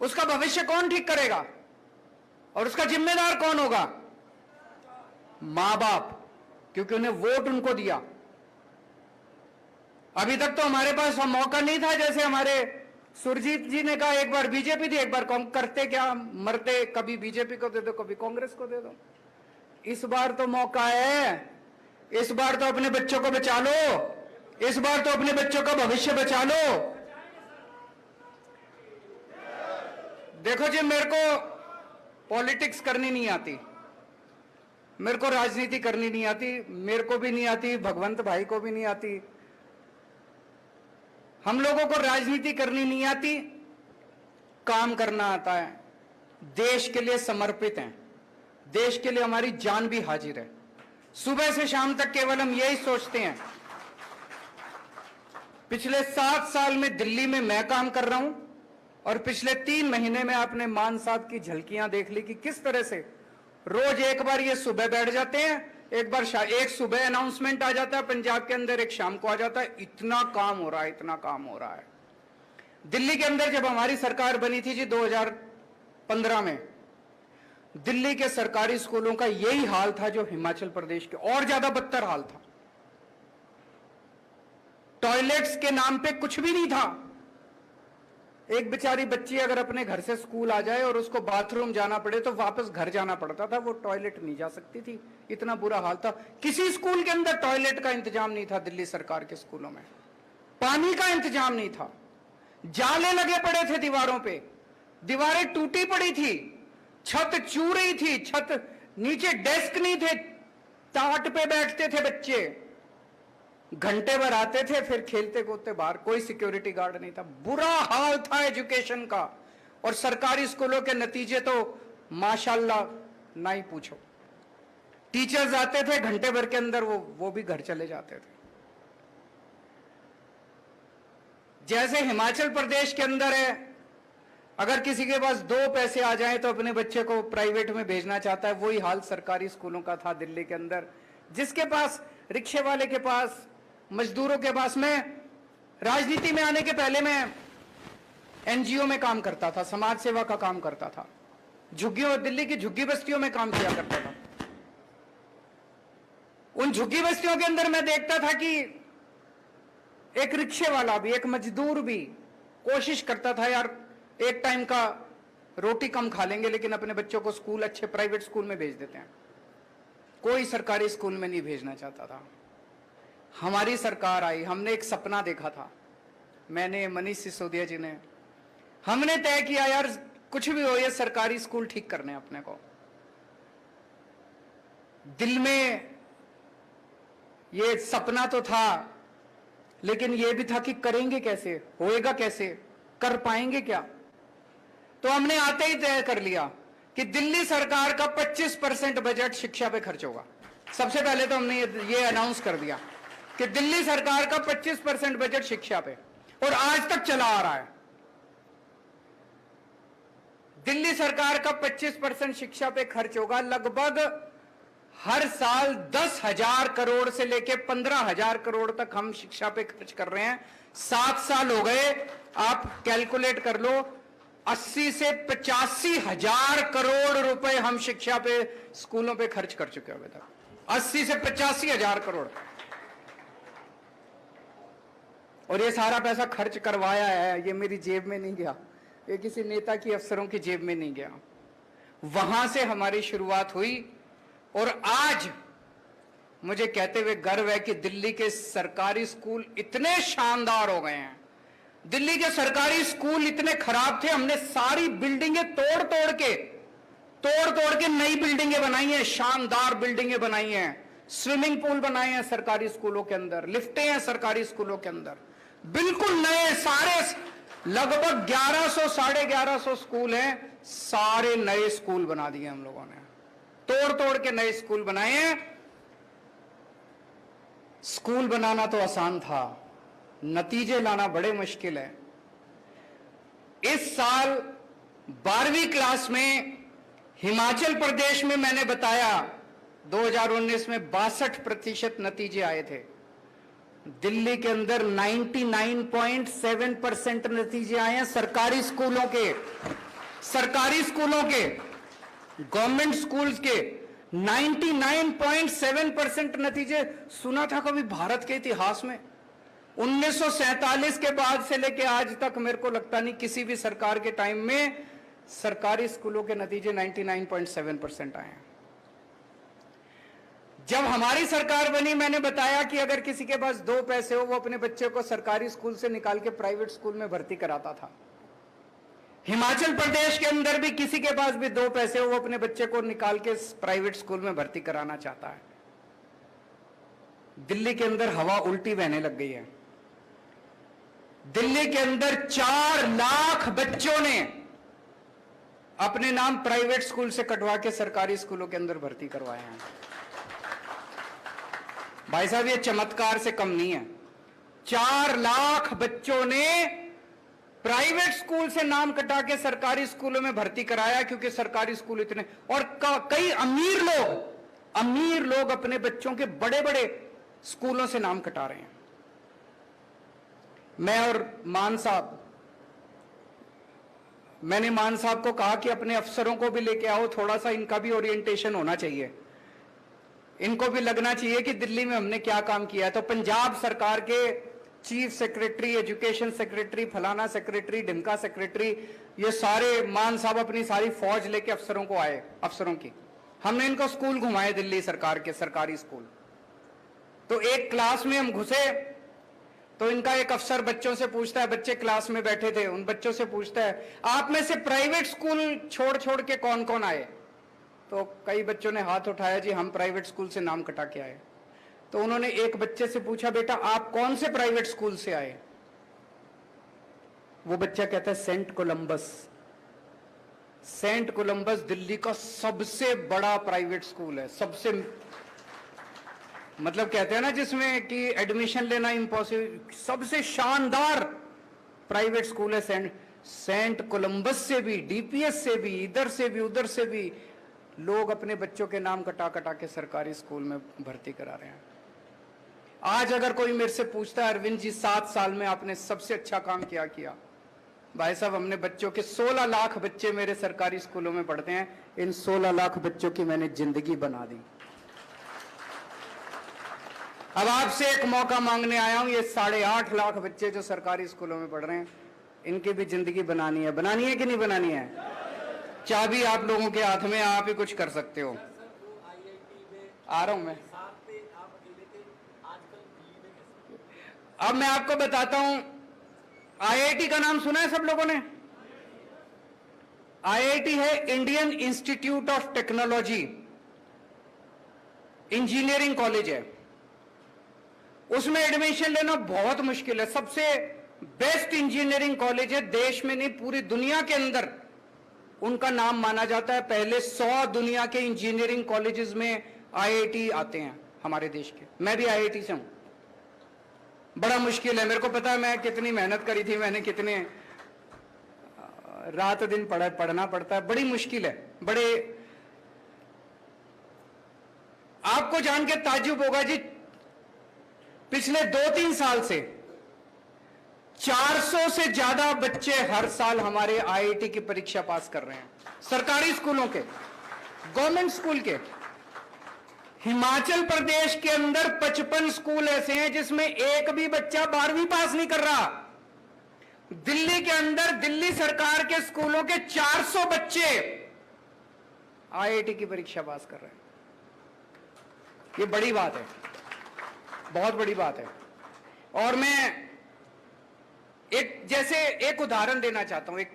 उसका भविष्य कौन ठीक करेगा? और उसका जिम्मेदार कौन होगा? मां बाप, क्योंकि उन्हें वोट उनको दिया। अभी तक तो हमारे पास मौका नहीं था। जैसे हमारे सुरजीत जी ने कहा, एक बार बीजेपी थी, एक बार करते क्या, मरते कभी बीजेपी को दे दो, कभी कांग्रेस को दे दो। इस बार तो मौका है। इस बार तो अपने बच्चों को बचा लो, इस बार तो अपने बच्चों का भविष्य बचा लो। देखो जी, मेरे को पॉलिटिक्स करनी नहीं आती, मेरे को राजनीति करनी नहीं आती, मेरे को भी नहीं आती, भगवंत भाई को भी नहीं आती। हम लोगों को राजनीति करनी नहीं आती, काम करना आता है। देश के लिए समर्पित हैं, देश के लिए हमारी जान भी हाजिर है। सुबह से शाम तक केवल हम यही सोचते हैं। पिछले 7 साल में दिल्ली में मैं काम कर रहा हूं और पिछले 3 महीने में आपने मान साहब की झलकियां देख ली कि किस तरह से रोज एक बार ये सुबह बैठ जाते हैं, एक सुबह अनाउंसमेंट आ जाता है पंजाब के अंदर, एक शाम को आ जाता है। इतना काम हो रहा है, इतना काम हो रहा है। दिल्ली के अंदर जब हमारी सरकार बनी थी जी 2015 में, दिल्ली के सरकारी स्कूलों का यही हाल था जो हिमाचल प्रदेश के, और ज्यादा बदतर हाल था। टॉयलेट्स के नाम पे कुछ भी नहीं था। एक बेचारी बच्ची अगर अपने घर से स्कूल आ जाए और उसको बाथरूम जाना पड़े तो वापस घर जाना पड़ता था, वो टॉयलेट नहीं जा सकती थी, इतना बुरा हाल था। किसी स्कूल के अंदर टॉयलेट का इंतजाम नहीं था। दिल्ली सरकार के स्कूलों में पानी का इंतजाम नहीं था, जाले लगे पड़े थे दीवारों पे, दीवारें टूटी पड़ी थी, छत चू रही थी, छत नीचे डेस्क नहीं थे, टाट पे बैठते थे बच्चे, घंटे भर आते थे, फिर खेलते कूदते बाहर, कोई सिक्योरिटी गार्ड नहीं था। बुरा हाल था एजुकेशन का। और सरकारी स्कूलों के नतीजे तो माशाल्लाह ना ही पूछो। टीचर्स आते थे, घंटे भर के अंदर वो भी घर चले जाते थे। जैसे हिमाचल प्रदेश के अंदर है, अगर किसी के पास 2 पैसे आ जाएं तो अपने बच्चे को प्राइवेट में भेजना चाहता है, वही हाल सरकारी स्कूलों का था दिल्ली के अंदर। जिसके पास, रिक्शे वाले के पास, मजदूरों के पास, मैं राजनीति में आने के पहले मैं एनजीओ में काम करता था, समाज सेवा का काम करता था, झुग्गियों, दिल्ली की झुग्गी बस्तियों में काम किया करता था। उन झुग्गी बस्तियों के अंदर मैं देखता था कि एक रिक्शे वाला भी, एक मजदूर भी कोशिश करता था, यार एक टाइम का रोटी कम खा लेंगे लेकिन अपने बच्चों को स्कूल, अच्छे प्राइवेट स्कूल में भेज देते हैं। कोई सरकारी स्कूल में नहीं भेजना चाहता था। हमारी सरकार आई, हमने एक सपना देखा था, मैंने, मनीष सिसोदिया जी ने, हमने तय किया यार कुछ भी हो, ये सरकारी स्कूल ठीक करने अपने को। दिल में ये सपना तो था, लेकिन ये भी था कि करेंगे कैसे, होएगा कैसे, कर पाएंगे क्या। तो हमने आते ही तय कर लिया कि दिल्ली सरकार का 25% बजट शिक्षा पे खर्च होगा। सबसे पहले तो हमने ये अनाउंस कर दिया कि दिल्ली सरकार का 25% बजट शिक्षा पे, और आज तक चला आ रहा है। दिल्ली सरकार का 25% शिक्षा पे खर्च होगा। लगभग हर साल 10,000 करोड़ से लेके 15,000 करोड़ तक हम शिक्षा पे खर्च कर रहे हैं। 7 साल हो गए, आप कैलकुलेट कर लो, 80 से 85,000 करोड़ रुपए हम शिक्षा पे, स्कूलों पे खर्च कर चुके हैं अभी तक। 80 से 85,000 करोड़। और ये सारा पैसा खर्च करवाया है, ये मेरी जेब में नहीं गया, ये किसी नेता की, अफसरों की जेब में नहीं गया। वहां से हमारी शुरुआत हुई और आज मुझे कहते हुए गर्व है कि दिल्ली के सरकारी स्कूल इतने शानदार हो गए हैं। दिल्ली के सरकारी स्कूल इतने खराब थे, हमने सारी बिल्डिंगें तोड़ तोड़ के नई बिल्डिंगें बनाई हैं, शानदार बिल्डिंगें बनाई हैं, स्विमिंग पूल बनाए हैं सरकारी स्कूलों के अंदर, लिफ्टें हैं सरकारी स्कूलों के अंदर, बिल्कुल नए सारे, लगभग 1100 साढ़े 1100 स्कूल हैं, सारे नए स्कूल बना दिए हम लोगों ने, तोड़ तोड़ के नए स्कूल बनाए हैं। स्कूल बनाना तो आसान था, नतीजे लाना बड़े मुश्किल है। इस साल 12वीं क्लास में हिमाचल प्रदेश में मैंने बताया 2019 में 62% नतीजे आए थे। दिल्ली के अंदर 99.7% नतीजे आए हैं सरकारी स्कूलों के, गवर्नमेंट स्कूल्स के 99.7% नतीजे। सुना था कभी भारत के इतिहास में 1947 के बाद से लेके आज तक मेरे को लगता नहीं किसी भी सरकार के टाइम में सरकारी स्कूलों के नतीजे 99.7% आए हैं। जब हमारी सरकार बनी, मैंने बताया कि अगर किसी के पास 2 पैसे हो, वो अपने बच्चे को सरकारी स्कूल से निकाल के प्राइवेट स्कूल में भर्ती कराता था। हिमाचल प्रदेश के अंदर भी किसी के पास भी 2 पैसे हो, वो अपने बच्चे को निकाल के प्राइवेट स्कूल में भर्ती कराना चाहता है। दिल्ली के अंदर हवा उल्टी बहने लग गई है। दिल्ली के अंदर 4 लाख बच्चों ने अपने नाम प्राइवेट स्कूल से कटवा के सरकारी स्कूलों के अंदर भर्ती करवाए हैं। भाई साहब, ये चमत्कार से कम नहीं है। 4 लाख बच्चों ने प्राइवेट स्कूल से नाम कटा के सरकारी स्कूलों में भर्ती कराया, क्योंकि सरकारी स्कूल इतने, और कई अमीर लोग अपने बच्चों के बड़े बड़े स्कूलों से नाम कटा रहे हैं। मैं और मान साहब मैंने मान साहब को कहा कि अपने अफसरों को भी लेके आओ, थोड़ा सा इनका भी ओरिएंटेशन होना चाहिए, इनको भी लगना चाहिए कि दिल्ली में हमने क्या काम किया है। तो पंजाब सरकार के चीफ सेक्रेटरी, एजुकेशन सेक्रेटरी, फलाना सेक्रेटरी, ढिमका सेक्रेटरी, ये सारे मान साहब अपनी सारी फौज लेके अफसरों को आए, अफसरों की। हमने इनको स्कूल घुमाए, दिल्ली सरकार के सरकारी स्कूल। तो एक क्लास में हम घुसे तो इनका एक अफसर बच्चों से पूछता है, बच्चे क्लास में बैठे थे, उन बच्चों से पूछता है, आप में से प्राइवेट स्कूल छोड़ छोड़ के कौन कौन आए? तो कई बच्चों ने हाथ उठाया, जी हम प्राइवेट स्कूल से नाम कटा के आए। तो उन्होंने एक बच्चे से पूछा, बेटा आप कौन से प्राइवेट स्कूल से आए? वो बच्चा कहता है Saint Columbus. Saint Columbus Delhi का सबसे बड़ा प्राइवेट स्कूल है, सबसे, मतलब कहते हैं ना जिसमें कि एडमिशन लेना इम्पॉसिबल, सबसे शानदार प्राइवेट स्कूल है सेंट कोलंबस से भी, डीपीएस से भी, इधर से भी उधर से भी लोग अपने बच्चों के नाम कटा कटा के सरकारी स्कूल में भर्ती करा रहे हैं। आज अगर कोई मेरे से पूछता है, अरविंद जी 7 साल में आपने सबसे अच्छा काम क्या किया? भाई साहब हमने बच्चों के 16 लाख बच्चे मेरे सरकारी स्कूलों में पढ़ते हैं, इन 16 लाख बच्चों की मैंने जिंदगी बना दी। अब आपसे एक मौका मांगने आया हूं, ये 8.5 लाख बच्चे जो सरकारी स्कूलों में पढ़ रहे हैं, इनकी भी जिंदगी बनानी है कि नहीं बनानी है? चाबी आप लोगों के हाथ में, आप ही कुछ कर सकते हो। आ रहा हूं मैं, अब मैं आपको बताता हूं, आईआईटी का नाम सुना है सब लोगों ने? आईआईटी है Indian institute of technology, engineering college है। उसमें एडमिशन लेना बहुत मुश्किल है, सबसे बेस्ट इंजीनियरिंग कॉलेज है, देश में नहीं पूरी दुनिया के अंदर उनका नाम माना जाता है। पहले 100 दुनिया के इंजीनियरिंग कॉलेजेस में आईआईटी आते हैं हमारे देश के। मैं भी आईआईटी से हूं। बड़ा मुश्किल है, मेरे को पता है मैं कितनी मेहनत करी थी, मैंने कितने रात दिन पढ़ना पड़ता है, बड़ी मुश्किल है। बड़े, आपको जान के ताज्जुब होगा जी, पिछले 2-3 साल से 400 से ज्यादा बच्चे हर साल हमारे आईआईटी की परीक्षा पास कर रहे हैं, सरकारी स्कूलों के, गवर्नमेंट स्कूल के। हिमाचल प्रदेश के अंदर 55 स्कूल ऐसे हैं जिसमें एक भी बच्चा 12वीं पास नहीं कर रहा। दिल्ली के अंदर दिल्ली सरकार के स्कूलों के 400 बच्चे आईआईटी की परीक्षा पास कर रहे हैं। ये बड़ी बात है, बहुत बड़ी बात है। और मैं एक उदाहरण देना चाहता हूं। एक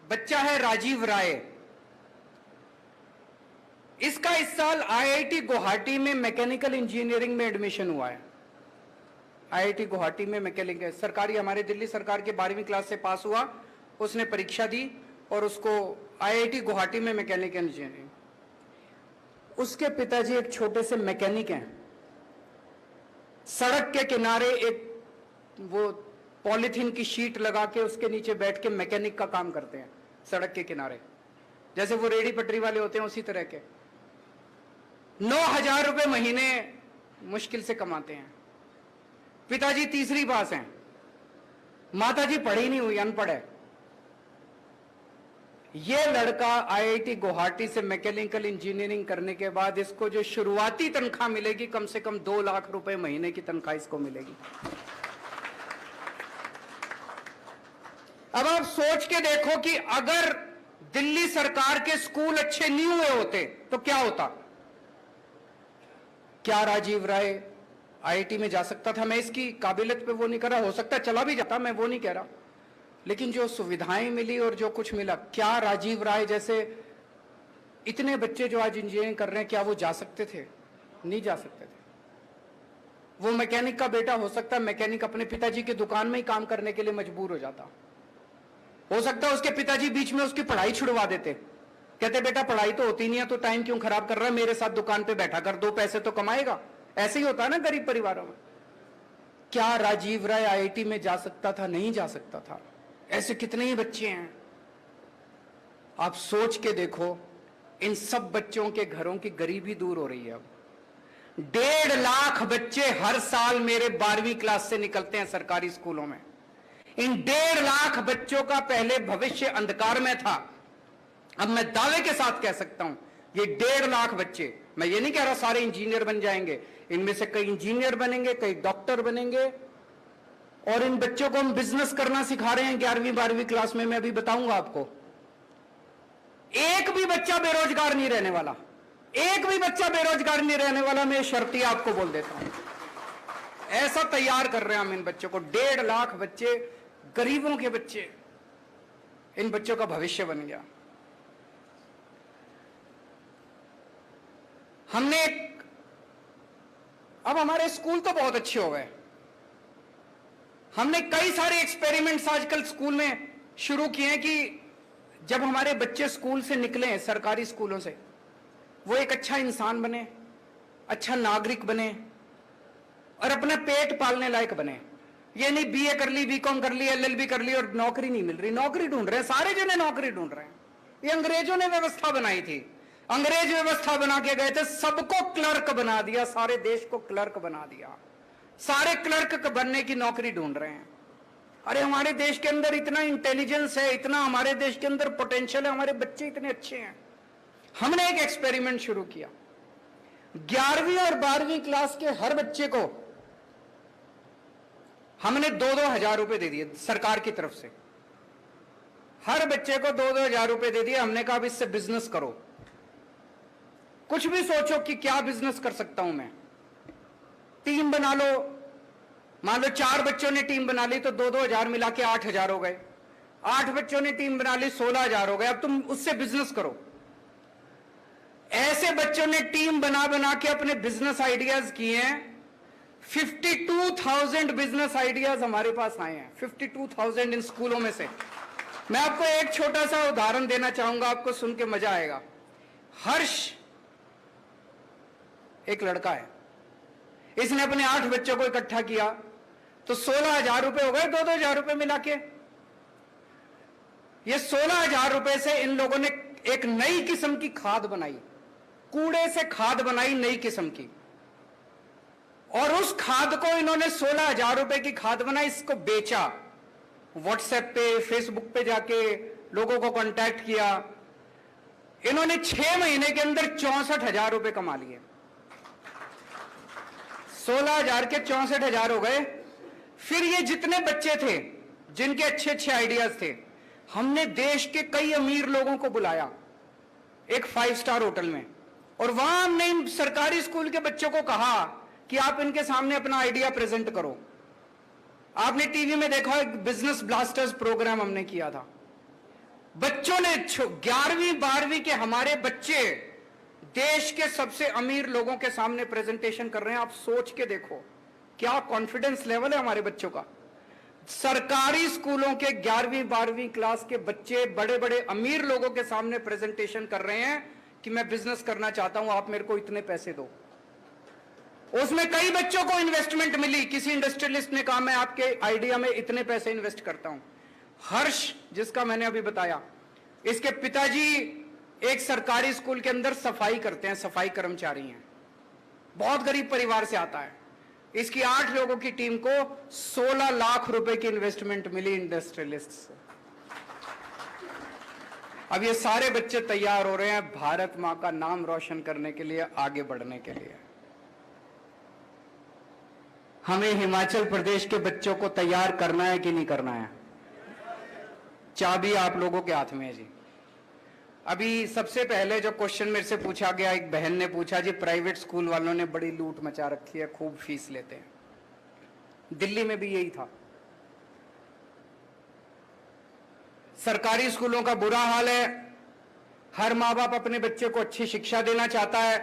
बच्चा है राजीव राय, इसका इस साल आईआईटी गुवाहाटी में मैकेनिकल इंजीनियरिंग में एडमिशन हुआ है। आईआईटी गुवाहाटी में मैकेनिकल, सरकारी, हमारे दिल्ली सरकार के 12वीं क्लास से पास हुआ, उसने परीक्षा दी और उसको आईआईटी गुवाहाटी में मैकेनिकल इंजीनियरिंग। उसके पिताजी एक छोटे से मैकेनिक हैं। सड़क के किनारे एक वो पॉलीथीन की शीट लगा के उसके नीचे बैठ के मैकेनिक का काम करते हैं, सड़क के किनारे, जैसे वो रेडी पटरी वाले होते हैं उसी तरह के। 9,000 रुपए महीने मुश्किल से कमाते हैं। पिताजी तीसरी पास हैं, माताजी पढ़ी नहीं हुई, अनपढ़ है। ये लड़का आईआईटी गुवाहाटी से मैकेनिकल इंजीनियरिंग करने के बाद इसको जो शुरुआती तनख्वाह मिलेगी, कम से कम 2 लाख रुपए महीने की तनख्वाह इसको मिलेगी। अब आप सोच के देखो कि अगर दिल्ली सरकार के स्कूल अच्छे नहीं हुए होते तो क्या होता? क्या राजीव राय आईआईटी में जा सकता था? मैं इसकी काबिलियत पे वो नहीं कर रहा, हो सकता चला भी जाता, मैं वो नहीं कह रहा, लेकिन जो सुविधाएं मिली और जो कुछ मिला, क्या राजीव राय जैसे इतने बच्चे जो आज इंजीनियरिंग कर रहे हैं, क्या वो जा सकते थे? नहीं जा सकते थे। वो मैकेनिक का बेटा हो सकता है मैकेनिक अपने पिताजी की दुकान में ही काम करने के लिए मजबूर हो जाता। हो सकता है उसके पिताजी बीच में उसकी पढ़ाई छुड़वा देते, कहते बेटा पढ़ाई तो होती नहीं है तो टाइम क्यों खराब कर रहा है, मेरे साथ दुकान पे बैठा कर, 2 पैसे तो कमाएगा। ऐसे ही होता है ना गरीब परिवारों में। क्या राजीव राय आईआईटी में जा सकता था? नहीं जा सकता था। ऐसे कितने ही बच्चे हैं, आप सोच के देखो। इन सब बच्चों के घरों की गरीबी दूर हो रही है। अब 1.5 लाख बच्चे हर साल मेरे 12वीं क्लास से निकलते हैं सरकारी स्कूलों में। इन 1.5 लाख बच्चों का पहले भविष्य अंधकार में था। अब मैं दावे के साथ कह सकता हूं, ये 1.5 लाख बच्चे, मैं ये नहीं कह रहा सारे इंजीनियर बन जाएंगे, इनमें से कई इंजीनियर बनेंगे, कई डॉक्टर बनेंगे, और इन बच्चों को हम बिजनेस करना सिखा रहे हैं 11वीं 12वीं क्लास में। मैं अभी बताऊंगा आपको, एक भी बच्चा बेरोजगार नहीं रहने वाला, एक भी बच्चा बेरोजगार नहीं रहने वाला। मैं शर्ती आपको बोल देता हूं, ऐसा तैयार कर रहे हैं हम इन बच्चों को। 1.5 लाख बच्चे, गरीबों के बच्चे, इन बच्चों का भविष्य बन गया। हमने अब हमारे स्कूल तो बहुत अच्छे हो गए, हमने कई सारे एक्सपेरिमेंट्स आजकल स्कूल में शुरू किए हैं कि जब हमारे बच्चे स्कूल से निकले, सरकारी स्कूलों से, वो एक अच्छा इंसान बने, अच्छा नागरिक बने और अपना पेट पालने लायक बने। ये नहीं बीए कर ली, बीकॉम कर ली, एलएलबी कर ली और नौकरी नहीं मिल रही। नौकरी ढूंढ रहे हैं, सारे जने नौकरी ढूंढ रहे हैं। ये अंग्रेजों ने व्यवस्था बनाई थी, अंग्रेज व्यवस्था बना के गए थे, सबको क्लर्क बना दिया, सारे देश को क्लर्क बना दिया, सारे क्लर्क बनने की नौकरी ढूंढ रहे हैं। अरे हमारे देश के अंदर इतना इंटेलिजेंस है, इतना हमारे देश के अंदर पोटेंशियल है, हमारे बच्चे इतने अच्छे हैं। हमने एक एक्सपेरिमेंट शुरू किया, 11वीं और 12वीं क्लास के हर बच्चे को हमने 2-2 हजार रुपए दे दिए सरकार की तरफ से। हर बच्चे को 2-2 हजार रुपए दे दिए। हमने कहा अब इससे बिजनेस करो, कुछ भी सोचो कि क्या बिजनेस कर सकता हूं मैं। टीम बना लो, मान लो 4 बच्चों ने टीम बना ली तो 2-2 हजार मिला के 8 हजार हो गए। 8 बच्चों ने टीम बना ली 16 हजार हो गए। अब तुम उससे बिजनेस करो। ऐसे बच्चों ने टीम बना बना के अपने बिजनेस आइडियाज किए हैं। 52,000 बिजनेस आइडियाज हमारे पास आए हैं, 52,000 इन स्कूलों में से। मैं आपको एक छोटा सा उदाहरण देना चाहूंगा, आपको सुन के मजा आएगा। हर्ष एक लड़का है, इसने अपने 8 बच्चों को इकट्ठा किया तो 16 हजार रुपए हो गए, 2-2 हजार रुपए मिला के। ये 16 हजार रुपए से इन लोगों ने एक नई किस्म की खाद बनाई, कूड़े से खाद बनाई नई किस्म की, और उस खाद को इन्होंने 16 हजार रुपए की खाद बनाई, इसको बेचा। व्हाट्सएप पे, फेसबुक पे जाके लोगों को कांटेक्ट किया। इन्होंने 6 महीने के अंदर 64 हजार रुपए कमा लिए। 16 हजार के 64 हजार हो गए। फिर ये जितने बच्चे थे जिनके अच्छे अच्छे आइडियाज थे, हमने देश के कई अमीर लोगों को बुलाया एक 5 स्टार होटल में, और वहां हमने इन सरकारी स्कूल के बच्चों को कहा कि आप इनके सामने अपना आइडिया प्रेजेंट करो। आपने टीवी में देखा, एक बिजनेस ब्लास्टर्स प्रोग्राम हमने किया था। बच्चों ने 11वीं 12वीं के हमारे बच्चे देश के सबसे अमीर लोगों के सामने प्रेजेंटेशन कर रहे हैं। आप सोच के देखो क्या कॉन्फिडेंस लेवल है हमारे बच्चों का। सरकारी स्कूलों के 11वीं 12वीं क्लास के बच्चे बड़े बड़े अमीर लोगों के सामने प्रेजेंटेशन कर रहे हैं कि मैं बिजनेस करना चाहता हूं, आप मेरे को इतने पैसे दो। उसमें कई बच्चों को इन्वेस्टमेंट मिली। किसी इंडस्ट्रियलिस्ट ने कहा मैं आपके आइडिया में इतने पैसे इन्वेस्ट करता हूं। हर्ष, जिसका मैंने अभी बताया, इसके पिताजी एक सरकारी स्कूल के अंदर सफाई करते हैं, सफाई कर्मचारी हैं, बहुत गरीब परिवार से आता है। इसकी 8 लोगों की टीम को 16 लाख रुपए की इन्वेस्टमेंट मिली इंडस्ट्रियलिस्ट से। अब ये सारे बच्चे तैयार हो रहे हैं भारत मां का नाम रोशन करने के लिए, आगे बढ़ने के लिए। हमें हिमाचल प्रदेश के बच्चों को तैयार करना है कि नहीं करना है? चाबी आप लोगों के हाथ में है जी। अभी सबसे पहले जो क्वेश्चन मेरे से पूछा गया, एक बहन ने पूछा जी प्राइवेट स्कूल वालों ने बड़ी लूट मचा रखी है, खूब फीस लेते हैं। दिल्ली में भी यही था। सरकारी स्कूलों का बुरा हाल है। हर माँ बाप अपने बच्चे को अच्छी शिक्षा देना चाहता है,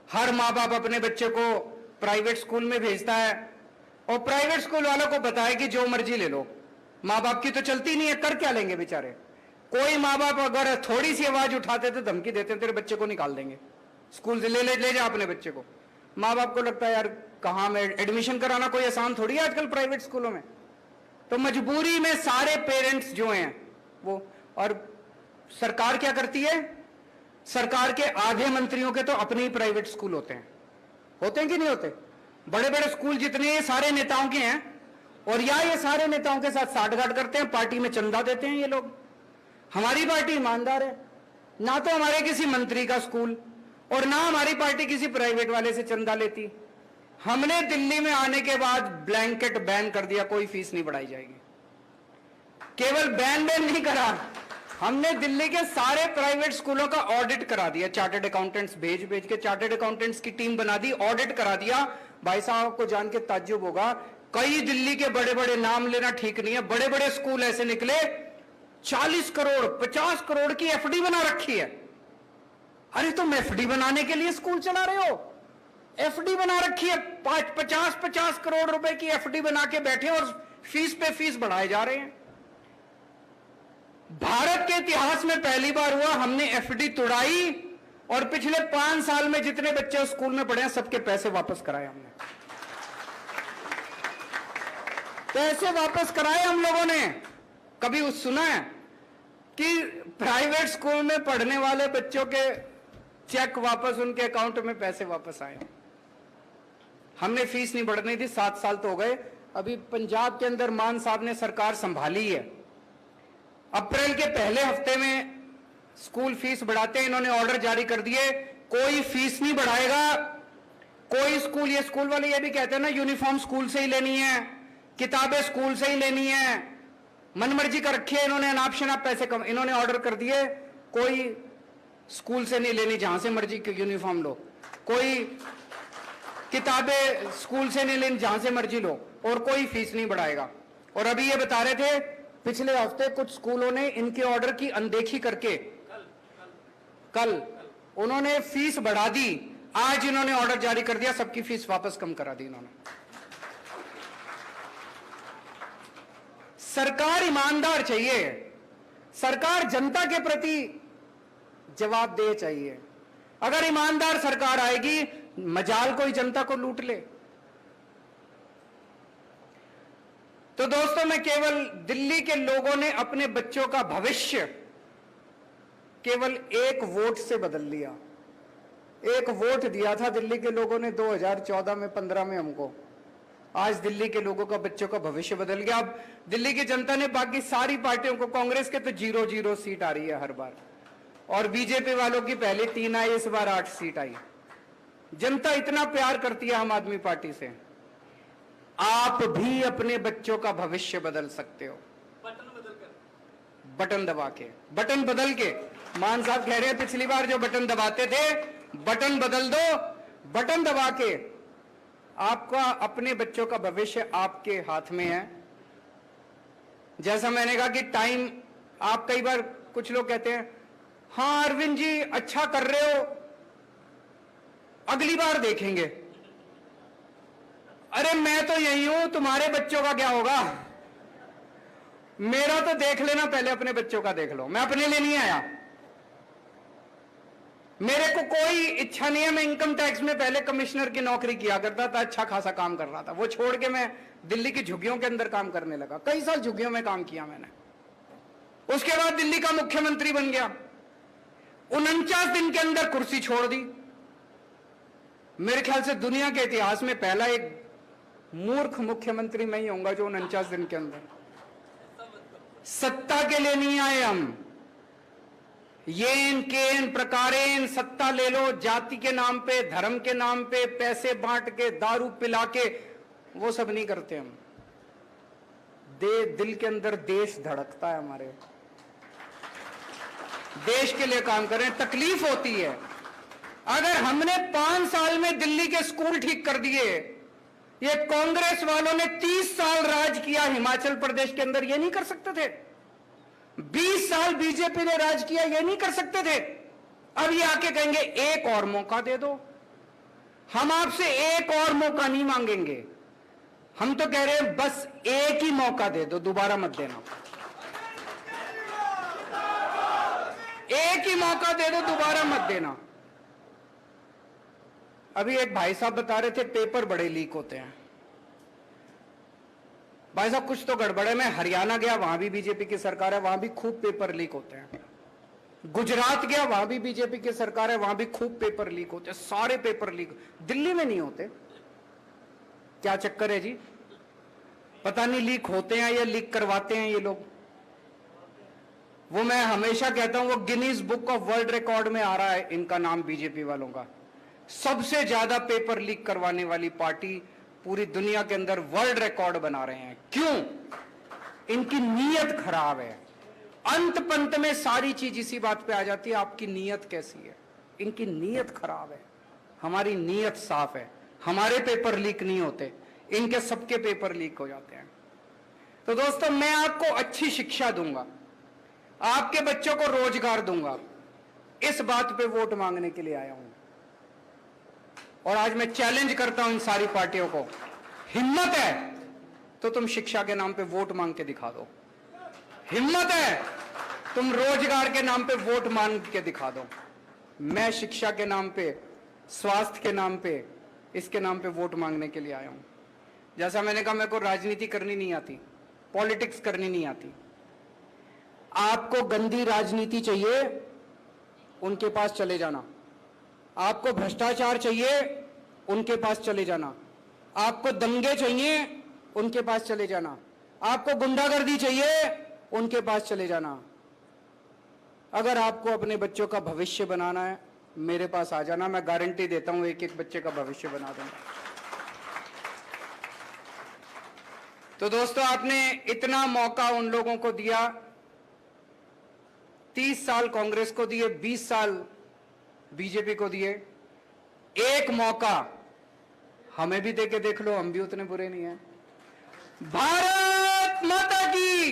हर माँ बाप अपने बच्चे को प्राइवेट स्कूल में भेजता है, और प्राइवेट स्कूल वालों को बताया कि जो मर्जी ले लो। माँ बाप की तो चलती नहीं है, कर क्या लेंगे बेचारे। कोई माँ बाप अगर थोड़ी सी आवाज उठाते तो धमकी देते, तेरे बच्चे को निकाल देंगे स्कूल से, ले जा अपने बच्चे को। माँ बाप को लगता है यार कहाँ में एडमिशन कराना कोई आसान थोड़ी है आजकल प्राइवेट स्कूलों में। तो मजबूरी में सारे पेरेंट्स जो हैं वो, और सरकार क्या करती है, सरकार के आधे मंत्रियों के तो अपने ही प्राइवेट स्कूल होते हैं कि नहीं होते? बड़े बड़े स्कूल जितने सारे नेताओं के हैं और या ये सारे नेताओं के साथ साठगांठ करते हैं, पार्टी में चंदा देते हैं ये लोग। हमारी पार्टी ईमानदार है, ना तो हमारे किसी मंत्री का स्कूल और ना हमारी पार्टी किसी प्राइवेट वाले से चंदा लेती। हमने दिल्ली में आने के बाद ब्लैंकेट बैन कर दिया, कोई फीस नहीं बढ़ाई जाएगी। केवल बैन नहीं करा, हमने दिल्ली के सारे प्राइवेट स्कूलों का ऑडिट करा दिया। चार्टर्ड अकाउंटेंट्स भेज के चार्टर्ड अकाउंटेंट्स की टीम बना दी, ऑडिट करा दिया। भाई साहब को जान के ताज्जुब होगा, कई दिल्ली के बड़े बड़े, नाम लेना ठीक नहीं है, बड़े बड़े स्कूल ऐसे निकले 40 करोड़ 50 करोड़ की एफडी बना रखी है। अरे तुम एफडी बनाने के लिए स्कूल चला रहे हो? एफडी बना रखी है, 50 करोड़ रुपए की एफडी बना के बैठे और फीस पे फीस बढ़ाए जा रहे हैं। भारत के इतिहास में पहली बार हुआ, हमने एफडी तोड़ाई और पिछले 5 साल में जितने बच्चे स्कूल में पढ़े हैं सबके पैसे वापस कराए हमने। पैसे वापस कराए हम लोगों ने। कभी सुना है कि प्राइवेट स्कूल में पढ़ने वाले बच्चों के चेक वापस उनके अकाउंट में पैसे वापस आए? हमने फीस नहीं बढ़ने दी, 7 साल तो हो गए। अभी पंजाब के अंदर मान साहब ने सरकार संभाली है, अप्रैल के पहले हफ्ते में स्कूल फीस बढ़ाते हैं। इन्होंने ऑर्डर जारी कर दिए, कोई फीस नहीं बढ़ाएगा कोई स्कूल। ये स्कूल वाले ये भी कहते हैं ना, यूनिफॉर्म स्कूल से ही लेनी है, किताबें स्कूल से ही लेनी है, मनमर्जी कर रखी है इन्होंने, अनाप शनाप पैसे कम। इन्होंने ऑर्डर कर दिए, कोई स्कूल से नहीं लेनी, जहां से मर्जी यूनिफॉर्म लो, कोई किताबें स्कूल से नहीं लेनी, जहां से मर्जी लो, और कोई फीस नहीं बढ़ाएगा। और अभी ये बता रहे थे पिछले हफ्ते कुछ स्कूलों ने इनके ऑर्डर की अनदेखी करके कल उन्होंने फीस बढ़ा दी। आज इन्होंने ऑर्डर जारी कर दिया, सबकी फीस वापस कम करा दी इन्होंने। सरकार ईमानदार चाहिए, सरकार जनता के प्रति जवाबदेह चाहिए। अगर ईमानदार सरकार आएगी, मजाल कोई जनता को लूट ले। तो दोस्तों, मैं केवल दिल्ली के लोगों ने अपने बच्चों का भविष्य केवल एक वोट से बदल लिया। एक वोट दिया था दिल्ली के लोगों ने 2014 में 15 में हमको। आज दिल्ली के लोगों का, बच्चों का भविष्य बदल गया। अब दिल्ली की जनता ने बाकी सारी पार्टियों को, कांग्रेस के तो 0-0 सीट आ रही है हर बार, और बीजेपी वालों की पहले 3 आई, इस बार 8 सीट आई। जनता इतना प्यार करती है आम आदमी पार्टी से। आप भी अपने बच्चों का भविष्य बदल सकते हो, बटन दबा के। बटन बदल के, मान साहब कह रहे हैं पिछली बार जो बटन दबाते थे, बटन बदल दो, बटन दबा के। आपका अपने बच्चों का भविष्य आपके हाथ में है। जैसा मैंने कहा कि टाइम, आप कई बार कुछ लोग कहते हैं हाँ अरविंद जी अच्छा कर रहे हो, अगली बार देखेंगे। अरे मैं तो यही हूं, तुम्हारे बच्चों का क्या होगा? मेरा तो देख लेना पहले, अपने बच्चों का देख लो। मैं अपने लिए नहीं आया, मेरे को कोई इच्छा नहीं है। मैं इनकम टैक्स में पहले कमिश्नर की नौकरी किया करता था, अच्छा खासा काम कर रहा था। वो छोड़ के मैं दिल्ली की झुग्गियों के अंदर काम करने लगा। कई साल झुग्गियों में काम किया मैंने। उसके बाद दिल्ली का मुख्यमंत्री बन गया। 49 दिन के अंदर कुर्सी छोड़ दी। मेरे ख्याल से दुनिया के इतिहास में पहला एक मूर्ख मुख्यमंत्री मैं ही होऊंगा जो 49 दिन के अंदर। सत्ता के लिए नहीं आए हम, येन केन प्रकारेन सत्ता ले लो, जाति के नाम पे, धर्म के नाम पे, पैसे बांट के, दारू पिला के, वो सब नहीं करते हम। दिल के अंदर देश धड़कता है हमारे, देश के लिए काम करें। तकलीफ होती है। अगर हमने 5 साल में दिल्ली के स्कूल ठीक कर दिए, ये कांग्रेस वालों ने 30 साल राज किया हिमाचल प्रदेश के अंदर, ये नहीं कर सकते थे। 20 साल बीजेपी ने राज किया, ये नहीं कर सकते थे। अब ये आके कहेंगे एक और मौका दे दो। हम आपसे एक और मौका नहीं मांगेंगे, हम तो कह रहे हैं बस एक ही मौका दे दो, दोबारा मत देना। एक ही मौका दे दो, दोबारा मत देना। अभी एक भाई साहब बता रहे थे पेपर बड़े लीक होते हैं। भाई साहब कुछ तो गड़बड़ है। मैं हरियाणा गया, वहां भी बीजेपी की सरकार है, वहां भी खूब पेपर लीक होते हैं। गुजरात गया, वहां भी बीजेपी की सरकार है, वहां भी खूब पेपर लीक होते हैं। सारे पेपर लीक, दिल्ली में नहीं होते। क्या चक्कर है जी? पता नहीं लीक होते हैं या लीक करवाते हैं ये लोग। वो मैं हमेशा कहता हूं, वो Guinness book of world record में आ रहा है इनका नाम, बीजेपी वालों का। सबसे ज्यादा पेपर लीक करवाने वाली पार्टी पूरी दुनिया के अंदर वर्ल्ड रिकॉर्ड बना रहे हैं। क्यों? इनकी नीयत खराब है। अंत पंत में सारी चीज इसी बात पे आ जाती है, आपकी नीयत कैसी है। इनकी नीयत खराब है, हमारी नीयत साफ है। हमारे पेपर लीक नहीं होते, इनके सबके पेपर लीक हो जाते हैं। तो दोस्तों, मैं आपको अच्छी शिक्षा दूंगा, आपके बच्चों को रोजगार दूंगा, इस बात पे वोट मांगने के लिए आया हूं। और आज मैं चैलेंज करता हूं इन सारी पार्टियों को, हिम्मत है तो तुम शिक्षा के नाम पे वोट मांग के दिखा दो। हिम्मत है तुम रोजगार के नाम पे वोट मांग के दिखा दो। मैं शिक्षा के नाम पे, स्वास्थ्य के नाम पे, इसके नाम पे वोट मांगने के लिए आया हूं। जैसा मैंने कहा, मेरे को राजनीति करनी नहीं आती, पॉलिटिक्स करनी नहीं आती। आपको गंदी राजनीति चाहिए, उनके पास चले जाना। आपको भ्रष्टाचार चाहिए, उनके पास चले जाना। आपको दंगे चाहिए, उनके पास चले जाना। आपको गुंडागर्दी चाहिए, उनके पास चले जाना। अगर आपको अपने बच्चों का भविष्य बनाना है, मेरे पास आ जाना। मैं गारंटी देता हूं, एक एक बच्चे का भविष्य बना दूंगा। तो दोस्तों, आपने इतना मौका उन लोगों को दिया, 30 साल कांग्रेस को दिए, 20 साल बीजेपी को दिए। एक मौका हमें भी देके देख लो, हम भी उतने बुरे नहीं हैं। भारत माता की